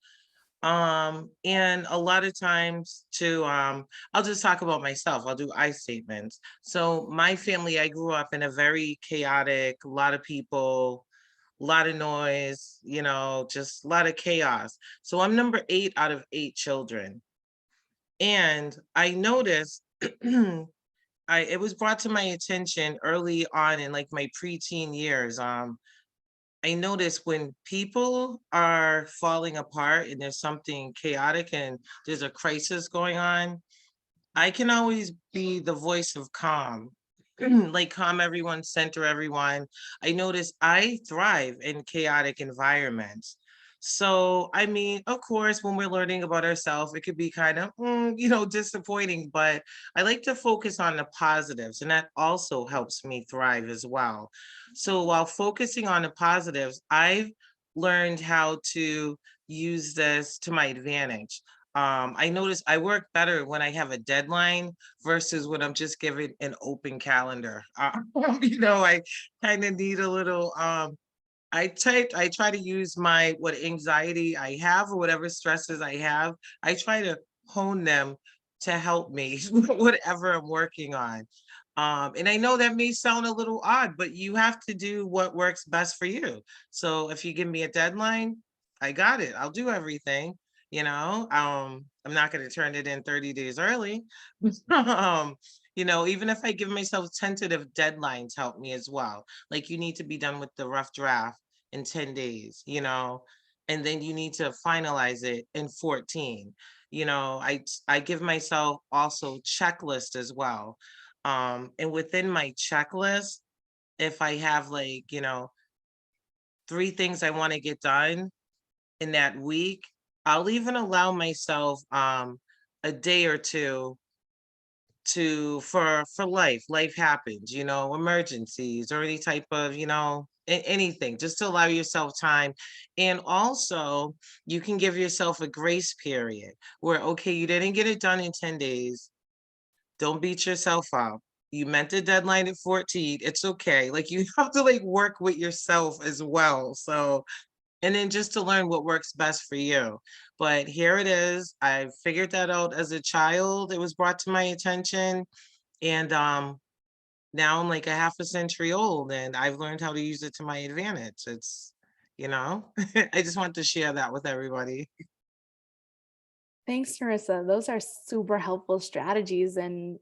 And a lot of times too, I'll just talk about myself. I'll do I statements. So my family, I grew up in a very chaotic, a lot of people, a lot of noise, just a lot of chaos. So I'm number 8 out of 8 children. And I noticed it was brought to my attention early on in like my preteen years. I noticed when people are falling apart and there's something chaotic and there's a crisis going on, I can always be the voice of calm. Like calm everyone, center everyone. I notice I thrive in chaotic environments. So, I mean, of course, when we're learning about ourselves, it could be kind of, disappointing, but I like to focus on the positives, and that also helps me thrive as well. So, while focusing on the positives, I've learned how to use this to my advantage. I notice I work better when I have a deadline versus when I'm just given an open calendar. I kind of need a little, I try to use what anxiety I have or whatever stresses I have. I try to hone them to help me whatever I'm working on. And I know that may sound a little odd, but you have to do what works best for you. So if you give me a deadline, I got it. I'll do everything. I'm not going to turn it in 30 days early. Even if I give myself tentative deadlines, help me as well. Like, you need to be done with the rough draft in 10 days, and then you need to finalize it in 14. I give myself also checklist as well. And within my checklist, if I have 3 things I want to get done in that week, I'll even allow myself a day or two for life. Life happens, emergencies or any type of, anything, just to allow yourself time. And also, you can give yourself a grace period where, okay, you didn't get it done in 10 days. Don't beat yourself up. You meant the deadline at 14. It's okay. Like, you have to work with yourself as well. So, and then just to learn what works best for you. But here it is. I figured that out as a child. It was brought to my attention. And now I'm like a half a century old, and I've learned how to use it to my advantage. It's, I just want to share that with everybody. Thanks, Marissa. Those are super helpful strategies and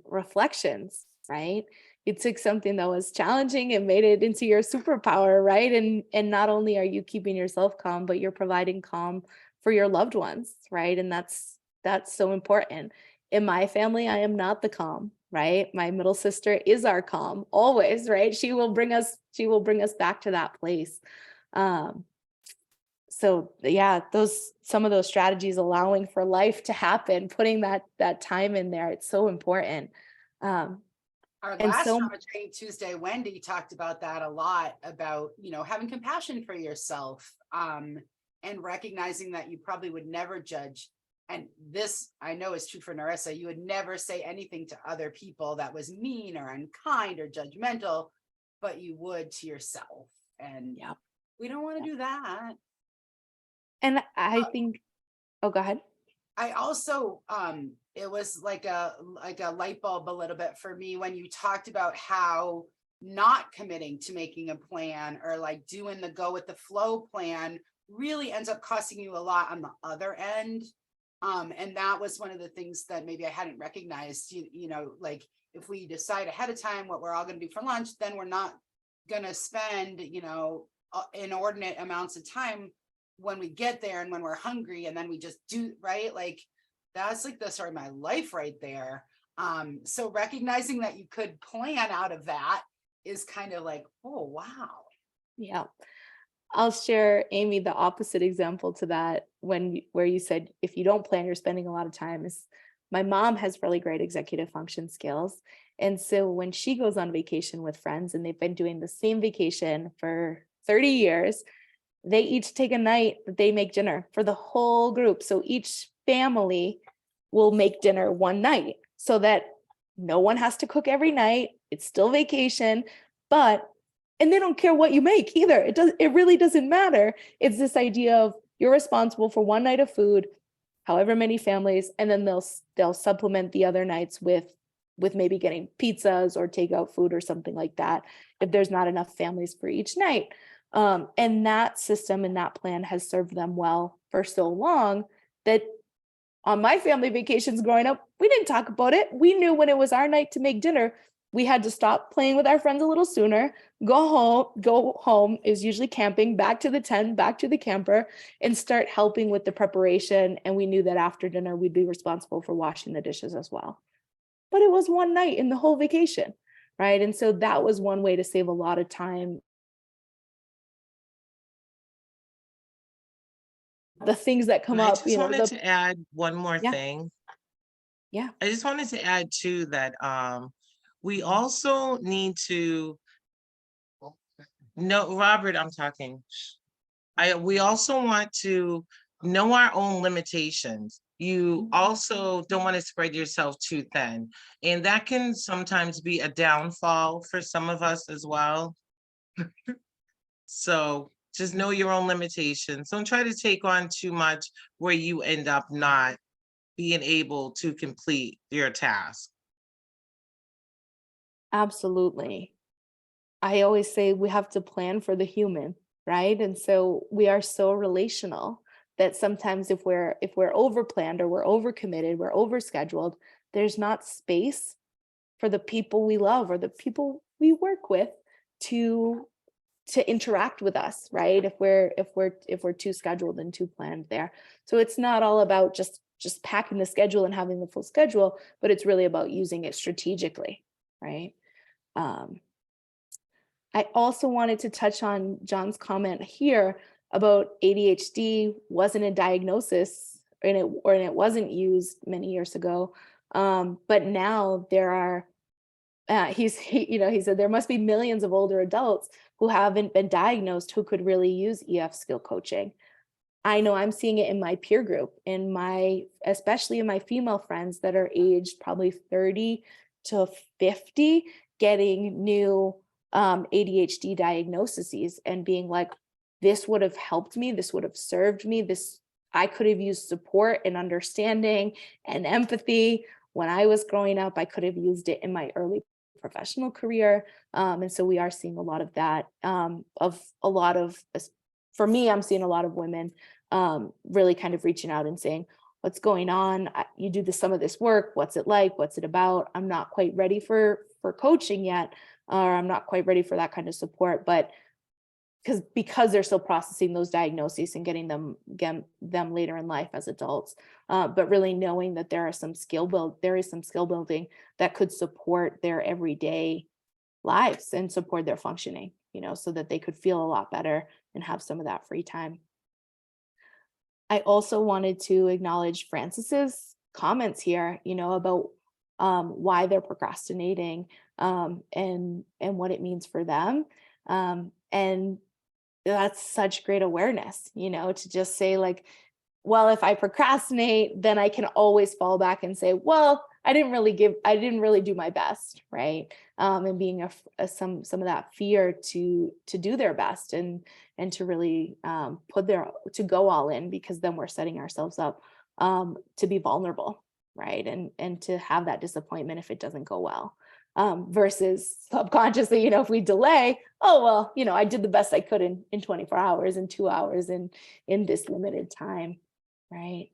reflections, right? You took something that was challenging and made it into your superpower, right? And not only are you keeping yourself calm, but you're providing calm for your loved ones, right? And that's so important. In my family, I am not the calm, right? My middle sister is our calm always, right? She will bring us back to that place. So yeah, some of those strategies, allowing for life to happen, putting that time in there, it's so important. Our And last so Trauma Training Tuesday, Wendy talked about that a lot, about, having compassion for yourself, and recognizing that you probably would never judge. And this, I know, is true for Narissa. You would never say anything to other people that was mean or unkind or judgmental, but you would to yourself. And yeah, we don't want to do that. and I think, oh, go ahead. I also, it was like a light bulb a little bit for me when you talked about how not committing to making a plan, or doing the go with the flow plan, really ends up costing you a lot on the other end. And that was one of the things that maybe I hadn't recognized, if we decide ahead of time what we're all going to do for lunch, then we're not going to spend, inordinate amounts of time when we get there and when we're hungry, and then we just do, right? That's the story of my life right there. So recognizing that you could plan out of that is kind of oh, wow. Yeah. I'll share, Amy, the opposite example to that, where you said, if you don't plan, you're spending a lot of time. Is my mom has really great executive function skills. And so when she goes on vacation with friends, and they've been doing the same vacation for 30 years, they each take a night that they make dinner for the whole group. So each family will make dinner one night so that no one has to cook every night. It's still vacation, and they don't care what you make either. It really doesn't matter. It's this idea of you're responsible for one night of food, however many families, and then they'll supplement the other nights with maybe getting pizzas or takeout food or something like that, if there's not enough families for each night. And that system and that plan has served them well for so long that on my family vacations growing up, we didn't talk about it. We knew when it was our night to make dinner, we had to stop playing with our friends a little sooner, go home is usually camping, back to the tent, back to the camper, and start helping with the preparation. And we knew that after dinner, we'd be responsible for washing the dishes as well. But it was one night in the whole vacation, right? And so that was one way to save a lot of time. The things that come I up, just wanted to add one more Yeah. thing. Yeah. I just wanted to add too that we also need to know, Robert, I'm talking. We also want to know our own limitations. You also don't want to spread yourself too thin. And that can sometimes be a downfall for some of us as well. So just know your own limitations. Don't try to take on too much where you end up not being able to complete your task. Absolutely. I always say we have to plan for the human, right? And so we are so relational. that sometimes if we're over planned or we're over committed, we're over scheduled, there's not space for the people we love or the people we work with to interact with us, right? If we're too scheduled and too planned there. So it's not all about just packing the schedule and having the full schedule, but it's really about using it strategically, right? I also wanted to touch on John's comment here about ADHD wasn't a diagnosis and it wasn't used many years ago. But now there are, he said there must be millions of older adults who haven't been diagnosed who could really use EF skill coaching. I know I'm seeing it in my peer group, especially in my female friends that are aged probably 30 to 50, getting new ADHD diagnoses and being like, this would have helped me, this would have served me, I could have used support and understanding and empathy when I was growing up. I could have used it in my early professional career. And so we are seeing a lot of that, for me, I'm seeing a lot of women really kind of reaching out and saying, what's going on? You do some of this work. What's it like? What's it about? I'm not quite ready for coaching yet, or I'm not quite ready for that kind of support, but because they're still processing those diagnoses and getting them later in life as adults, but really knowing that there is some skill building that could support their everyday lives and support their functioning, so that they could feel a lot better and have some of that free time. I also wanted to acknowledge Francis's comments here, about why they're procrastinating and what it means for them. And that's such great awareness, to just say like, well, if I procrastinate, then I can always fall back and say, well, I didn't really do my best, right? And being some of that fear to do their best and to really to go all in, because then we're setting ourselves up to be vulnerable, right? And to have that disappointment if it doesn't go well. Versus subconsciously, if we delay, oh, well, I did the best I could in 24 hours and 2 hours in this limited time, right?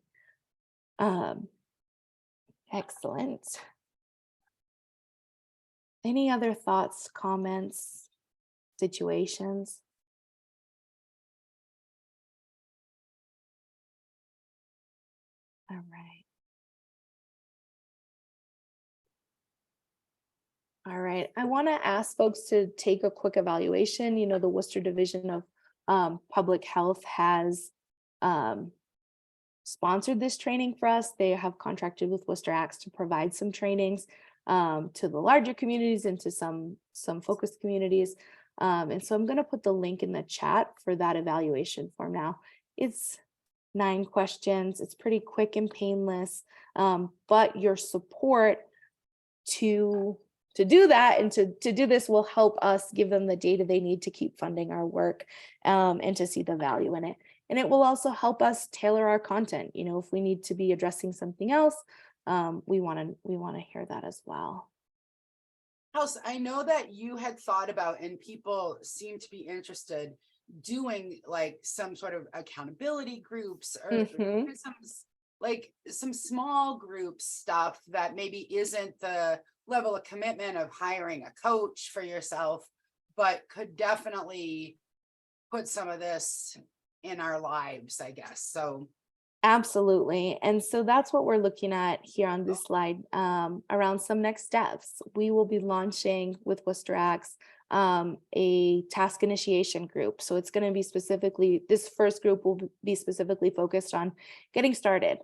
Excellent. Any other thoughts, comments, situations? All right. All right, I want to ask folks to take a quick evaluation. The Worcester Division of Public Health has sponsored this training for us. They have contracted with Worcester Acts to provide some trainings to the larger communities and to some focused communities. And so I'm going to put the link in the chat for that evaluation form now. It's 9 questions. It's pretty quick and painless, but your support to do that and to do this will help us give them the data they need to keep funding our work and to see the value in it. And it will also help us tailor our content. If we need to be addressing something else, we want to hear that as well. Kelsey, I know that you had thought about, and people seem to be interested, doing like some sort of accountability groups or some small group stuff that maybe isn't the level of commitment of hiring a coach for yourself, but could definitely put some of this in our lives, I guess. So absolutely. And so that's what we're looking at here on this slide around some next steps. We will be launching with Worcester Acts a task initiation group. So it's going to be this first group will be specifically focused on getting started.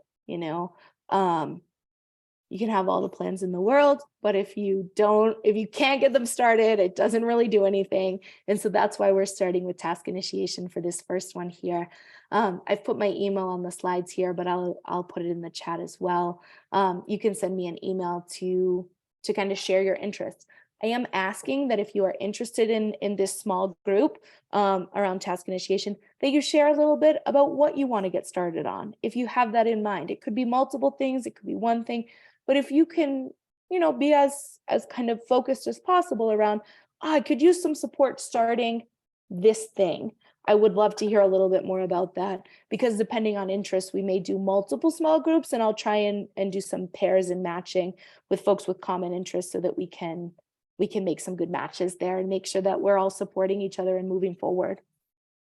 You can have all the plans in the world, but if you can't get them started, it doesn't really do anything. And so that's why we're starting with task initiation for this first one here. I've put my email on the slides here, but I'll put it in the chat as well. You can send me an email to kind of share your interest. I am asking that if you are interested in this small group around task initiation, that you share a little bit about what you want to get started on. If you have that in mind, it could be multiple things, it could be one thing, but if you can, be as kind of focused as possible around, I could use some support starting this thing. I would love to hear a little bit more about that, because depending on interest, we may do multiple small groups, and I'll try and do some pairs and matching with folks with common interests so that we can make some good matches there and make sure that we're all supporting each other and moving forward.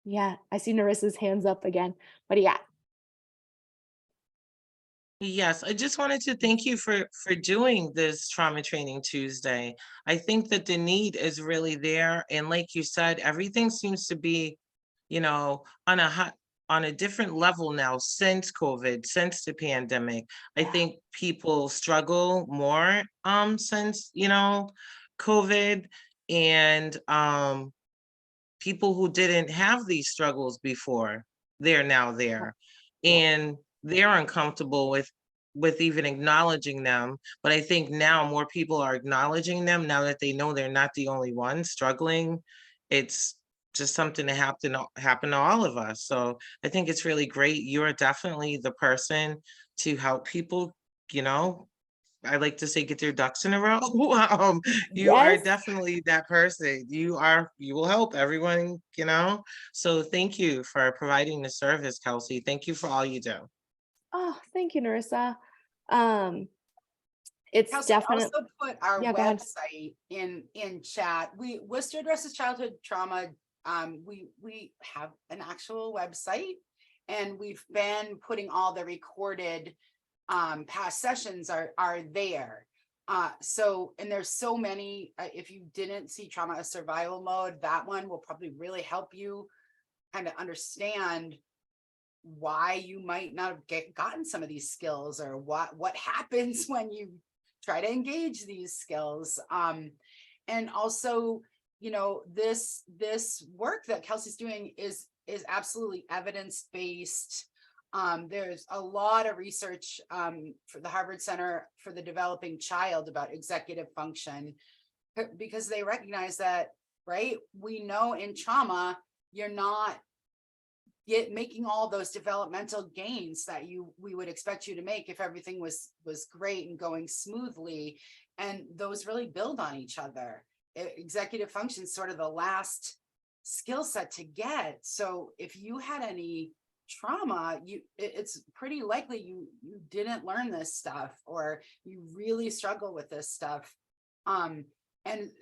Yeah, I see Narissa's hands up again. What do you got? Yes, I just wanted to thank you for doing this Trauma Training Tuesday. I think that the need is really there, and like you said, everything seems to be, on a different level now since COVID, since the pandemic. I think people struggle more since COVID, and people who didn't have these struggles before, they're now there. And they're uncomfortable with even acknowledging them. But I think now more people are acknowledging them now that they know they're not the only ones struggling. It's just something that happen to all of us. So I think it's really great. You're definitely the person to help people, I like to say, get their ducks in a row. You are Yes. definitely that person. You will help everyone, So thank you for providing the service, Kelsey. Thank you for all you do. Oh, thank you, Narissa. It's Kelsey, definitely, also put our yeah, go ahead. website in chat. Worcester Addresses Childhood Trauma. We have an actual website, and we've been putting all the recorded past sessions are there. So, and there's so many. If you didn't see Trauma as Survival Mode, that one will probably really help you kind of understand why you might not have gotten some of these skills, or what happens when you try to engage these skills. And also, this work that Kelsey's doing is absolutely evidence-based. There's a lot of research for the Harvard Center for the Developing Child about executive function, because they recognize that, right? We know in trauma, you're not making all those developmental gains that we would expect you to make if everything was great and going smoothly, and those really build on each other. Executive function is sort of the last skill set to get. So if you had any trauma, it's pretty likely you didn't learn this stuff, or you really struggle with this stuff. And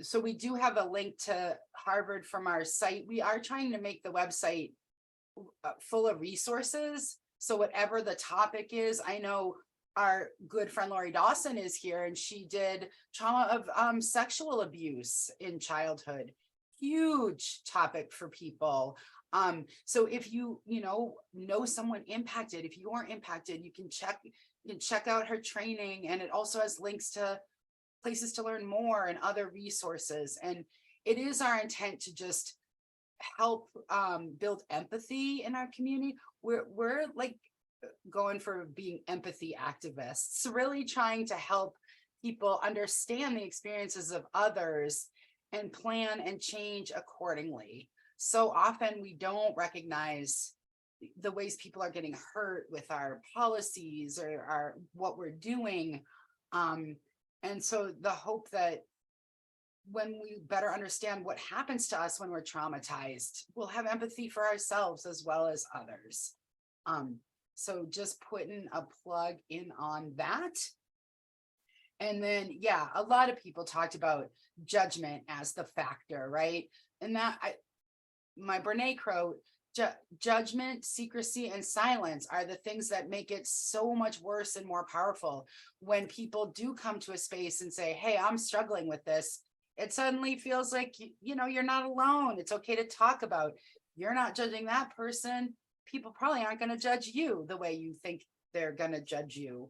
so we do have a link to Harvard from our site. We are trying to make the website full of resources. So whatever the topic is, I know our good friend Lori Dawson is here, and she did trauma of sexual abuse in childhood. Huge topic for people. So if you know someone impacted, if you aren't impacted, you can check out her training, and it also has links to places to learn more and other resources. And it is our intent to just help build empathy in our community. We're like going for being empathy activists, really trying to help people understand the experiences of others and plan and change accordingly. So often we don't recognize the ways people are getting hurt with our policies or what we're doing. And so the hope that when we better understand what happens to us when we're traumatized, we'll have empathy for ourselves as well as others. So just putting a plug in on that. And then, yeah, a lot of people talked about judgment as the factor, right? And that my Brene quote, judgment, secrecy, and silence are the things that make it so much worse and more powerful. When people do come to a space and say, hey, I'm struggling with this, it suddenly feels like, you're not alone. It's okay to talk about. You're not judging that person. People probably aren't going to judge you the way you think they're going to judge you.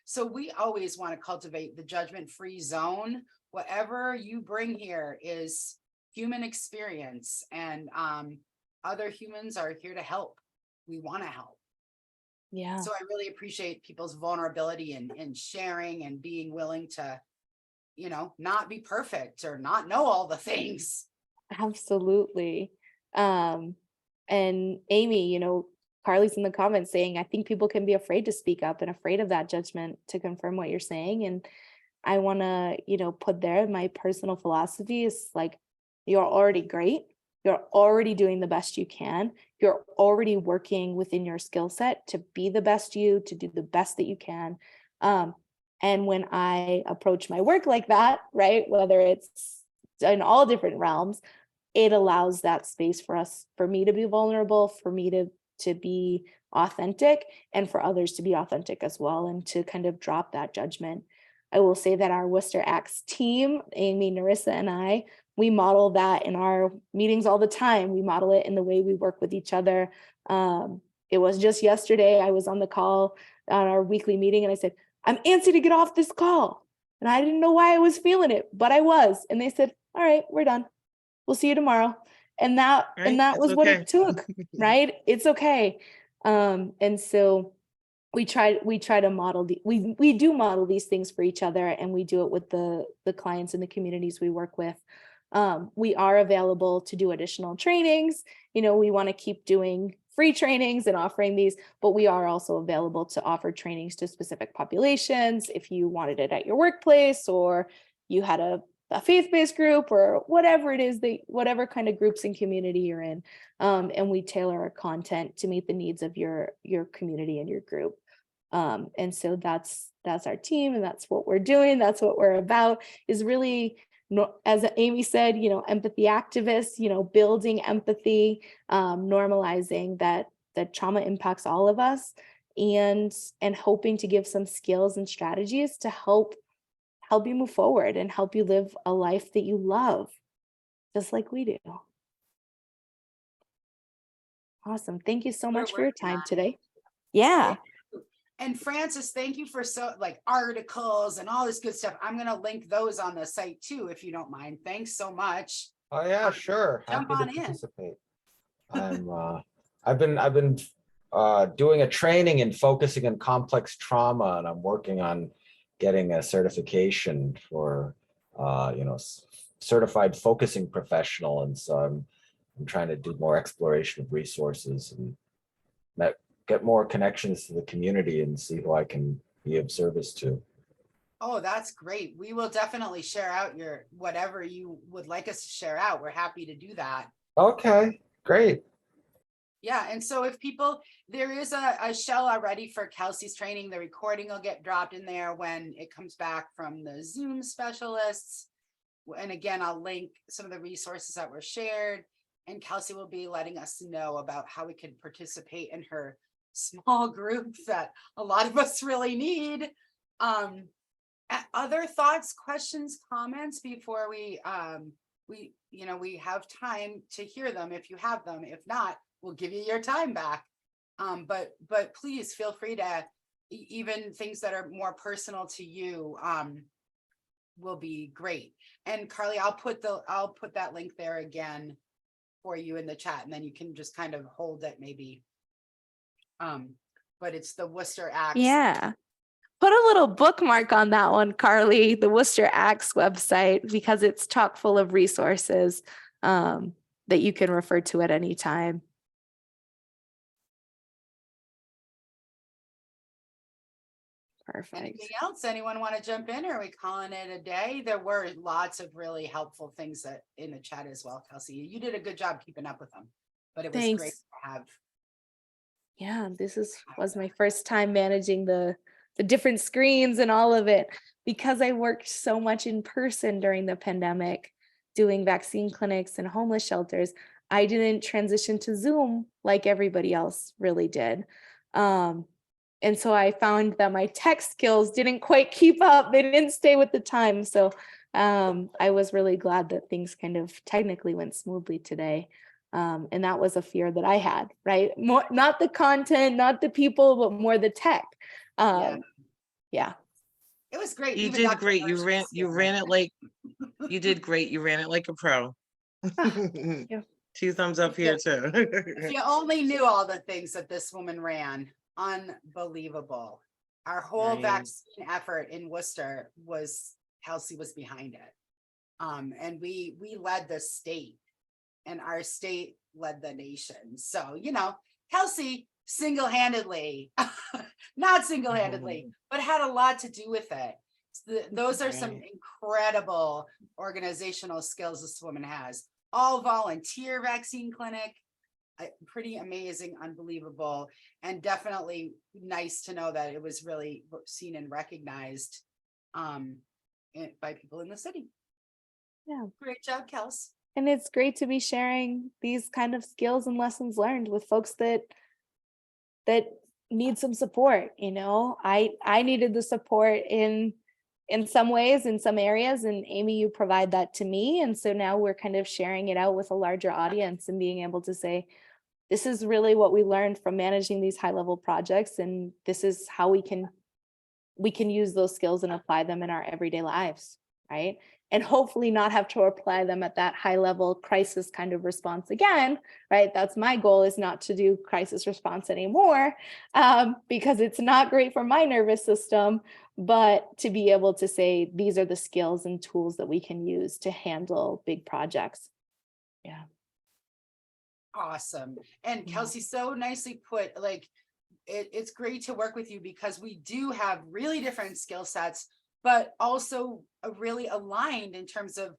So we always want to cultivate the judgment-free zone. Whatever you bring here is human experience, and other humans are here to help. We want to help. Yeah. So I really appreciate people's vulnerability and sharing and being willing to, not be perfect or not know all the things. Absolutely. And Amy, Carly's in the comments saying, I think people can be afraid to speak up and afraid of that judgment, to confirm what you're saying. And I want to, put there, my personal philosophy is like, you're already great. You're already doing the best you can. You're already working within your skill set to be the best you, to do the best that you can. And when I approach my work like that, right, whether it's in all different realms, it allows that space for me to be vulnerable, for me to be authentic, and for others to be authentic as well, and to kind of drop that judgment. I will say that our Worcester Acts team, Amy, Narissa, and I, we model that in our meetings all the time. We model it in the way we work with each other. It was just yesterday, I was on the call on our weekly meeting, and I said, I'm antsy to get off this call. And I didn't know why I was feeling it, but I was. And they said, all right, we're done. We'll see you tomorrow. And that Right? was It's what okay. it took, right? It's okay. And so we try to model we do model these things for each other, and we do it with the clients and the communities we work with. We are available to do additional trainings. We want to keep doing free trainings and offering these, but we are also available to offer trainings to specific populations if you wanted it at your workplace, or you had a faith-based group, or whatever it is, whatever kind of groups and community you're in. And we tailor our content to meet the needs of your community and your group. And so that's our team, and that's what we're doing. That's what we're about, is really, as Amy said, empathy activists, building empathy, normalizing that trauma impacts all of us, and hoping to give some skills and strategies to help you move forward and help you live a life that you love, just like we do. Awesome. Thank you so much for your time today. Yeah. And Francis, thank you for articles and all this good stuff. I'm going to link those on the site too, if you don't mind. Thanks so much. Oh yeah, sure. Jump Happy on to in. participate. I've been doing a training in focusing on complex trauma, and I'm working on getting a certification for certified focusing professional, and so I'm trying to do more exploration of resources and get more connections to the community and see who I can be of service to. Oh, that's great. We will definitely share out whatever you would like us to share out. We're happy to do that. Okay, great. Yeah, and so if there is a shell already for Kelsey's training. The recording will get dropped in there when it comes back from the Zoom specialists. And again, I'll link some of the resources that were shared, and Kelsey will be letting us know about how we can participate in her small group that a lot of us really need. Other thoughts, questions, comments before we have time to hear them if you have them. If not, we'll give you your time back. But please feel free to, even things that are more personal to you will be great. And Carly, I'll put that link there again for you in the chat, and then you can just kind of hold it maybe. But it's the Worcester Acts. Yeah. Put a little bookmark on that one, Carly, the Worcester Acts website, because it's chock full of resources that you can refer to at any time. Perfect. Anything else? Anyone want to jump in, or are we calling it a day? There were lots of really helpful things that in the chat as well, Kelsey. You did a good job keeping up with them, but it was Thanks. great to have. Yeah, this was my first time managing the different screens and all of it, because I worked so much in person during the pandemic, doing vaccine clinics and homeless shelters. I didn't transition to Zoom like everybody else really did. And so I found that my tech skills didn't quite keep up. They didn't stay with the time. So I was really glad that things kind of technically went smoothly today. And that was a fear that I had, right? More, not the content, not the people, but more the tech. Yeah. It was great. You Even did Dr. great. You Hirsch ran it like you did great. You ran it like a pro. Yeah. 2 thumbs up here too. If you only knew all the things that this woman ran, unbelievable. Our whole Right. vaccine effort in Worcester Kelsey was behind it. And we led the state, and our state led the nation. So, Kelsey single-handedly, not single-handedly, but had a lot to do with it. Those are some incredible organizational skills this woman has. all volunteer vaccine clinic. Pretty amazing, unbelievable, and definitely nice to know that it was really seen and recognized by people in the city. Yeah. Great job, Kels. And it's great to be sharing these kind of skills and lessons learned with folks that need some support. You know, I needed the support in some ways, in some areas, and Amy, you provide that to me. And so now we're kind of sharing it out with a larger audience and being able to say, this is really what we learned from managing these high level projects. And this is how we can use those skills and apply them in our everyday lives, right? And hopefully not have to apply them at that high level crisis kind of response again, right? That's my goal, is not to do crisis response anymore, because it's not great for my nervous system, but to be able to say, these are the skills and tools that we can use to handle big projects. Yeah. Awesome. And Yeah. Kelsey, so nicely put, like, it's great to work with you because we do have really different skill sets, but also really aligned in terms of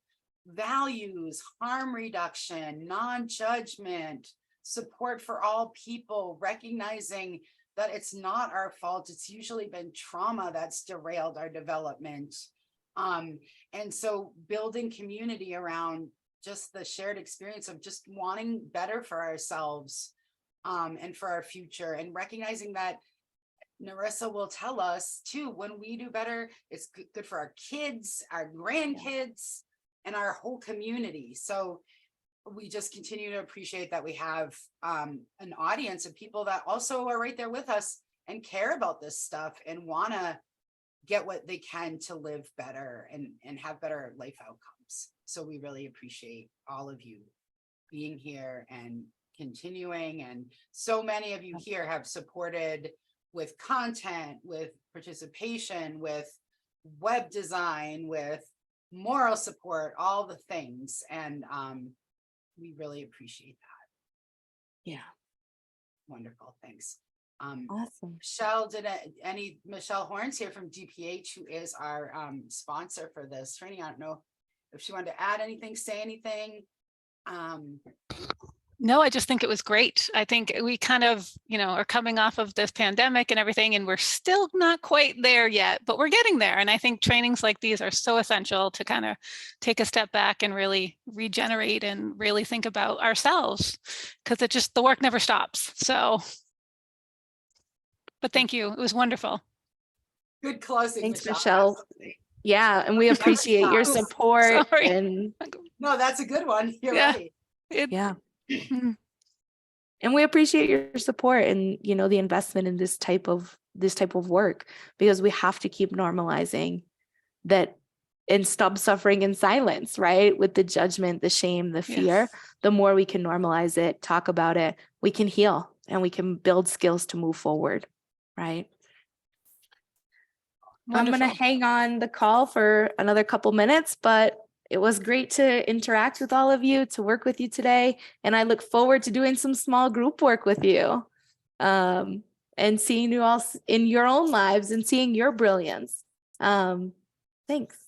values, harm reduction, non-judgment, support for all people, recognizing that it's not our fault. It's usually been trauma that's derailed our development. And so building community around just the shared experience of just wanting better for ourselves and for our future, and recognizing that Narissa will tell us too, when we do better, it's good for our kids, our grandkids, and our whole community. So we just continue to appreciate that we have an audience of people that also are right there with us and care about this stuff and want to get what they can to live better and have better life outcomes. So we really appreciate all of you being here and continuing. And so many of you here have supported with content, with participation, with web design, with moral support, all the things. And we really appreciate that. Yeah. Wonderful. Thanks. Awesome. Michelle, Michelle Horns here from DPH, who is our sponsor for this training. I don't know if she wanted to add anything, say anything. No, I just think it was great. I think we kind of, are coming off of this pandemic and everything, and we're still not quite there yet, but we're getting there. And I think trainings like these are so essential to kind of take a step back and really regenerate and really think about ourselves, because the work never stops. So, but thank you. It was wonderful. Good closing. Thanks, Michelle. Absolutely. Yeah, and we appreciate your support. Sorry. And No, that's a good one. You're Yeah. right. yeah. And we appreciate your support and, the investment in this type of work, because we have to keep normalizing that and stop suffering in silence, right? With the judgment, the shame, the fear. Yes. The more we can normalize it, talk about it, we can heal and we can build skills to move forward, right? Wonderful. I'm going to hang on the call for another couple minutes, but it was great to interact with all of you, to work with you today. And I look forward to doing some small group work with you and seeing you all in your own lives and seeing your brilliance. Thanks.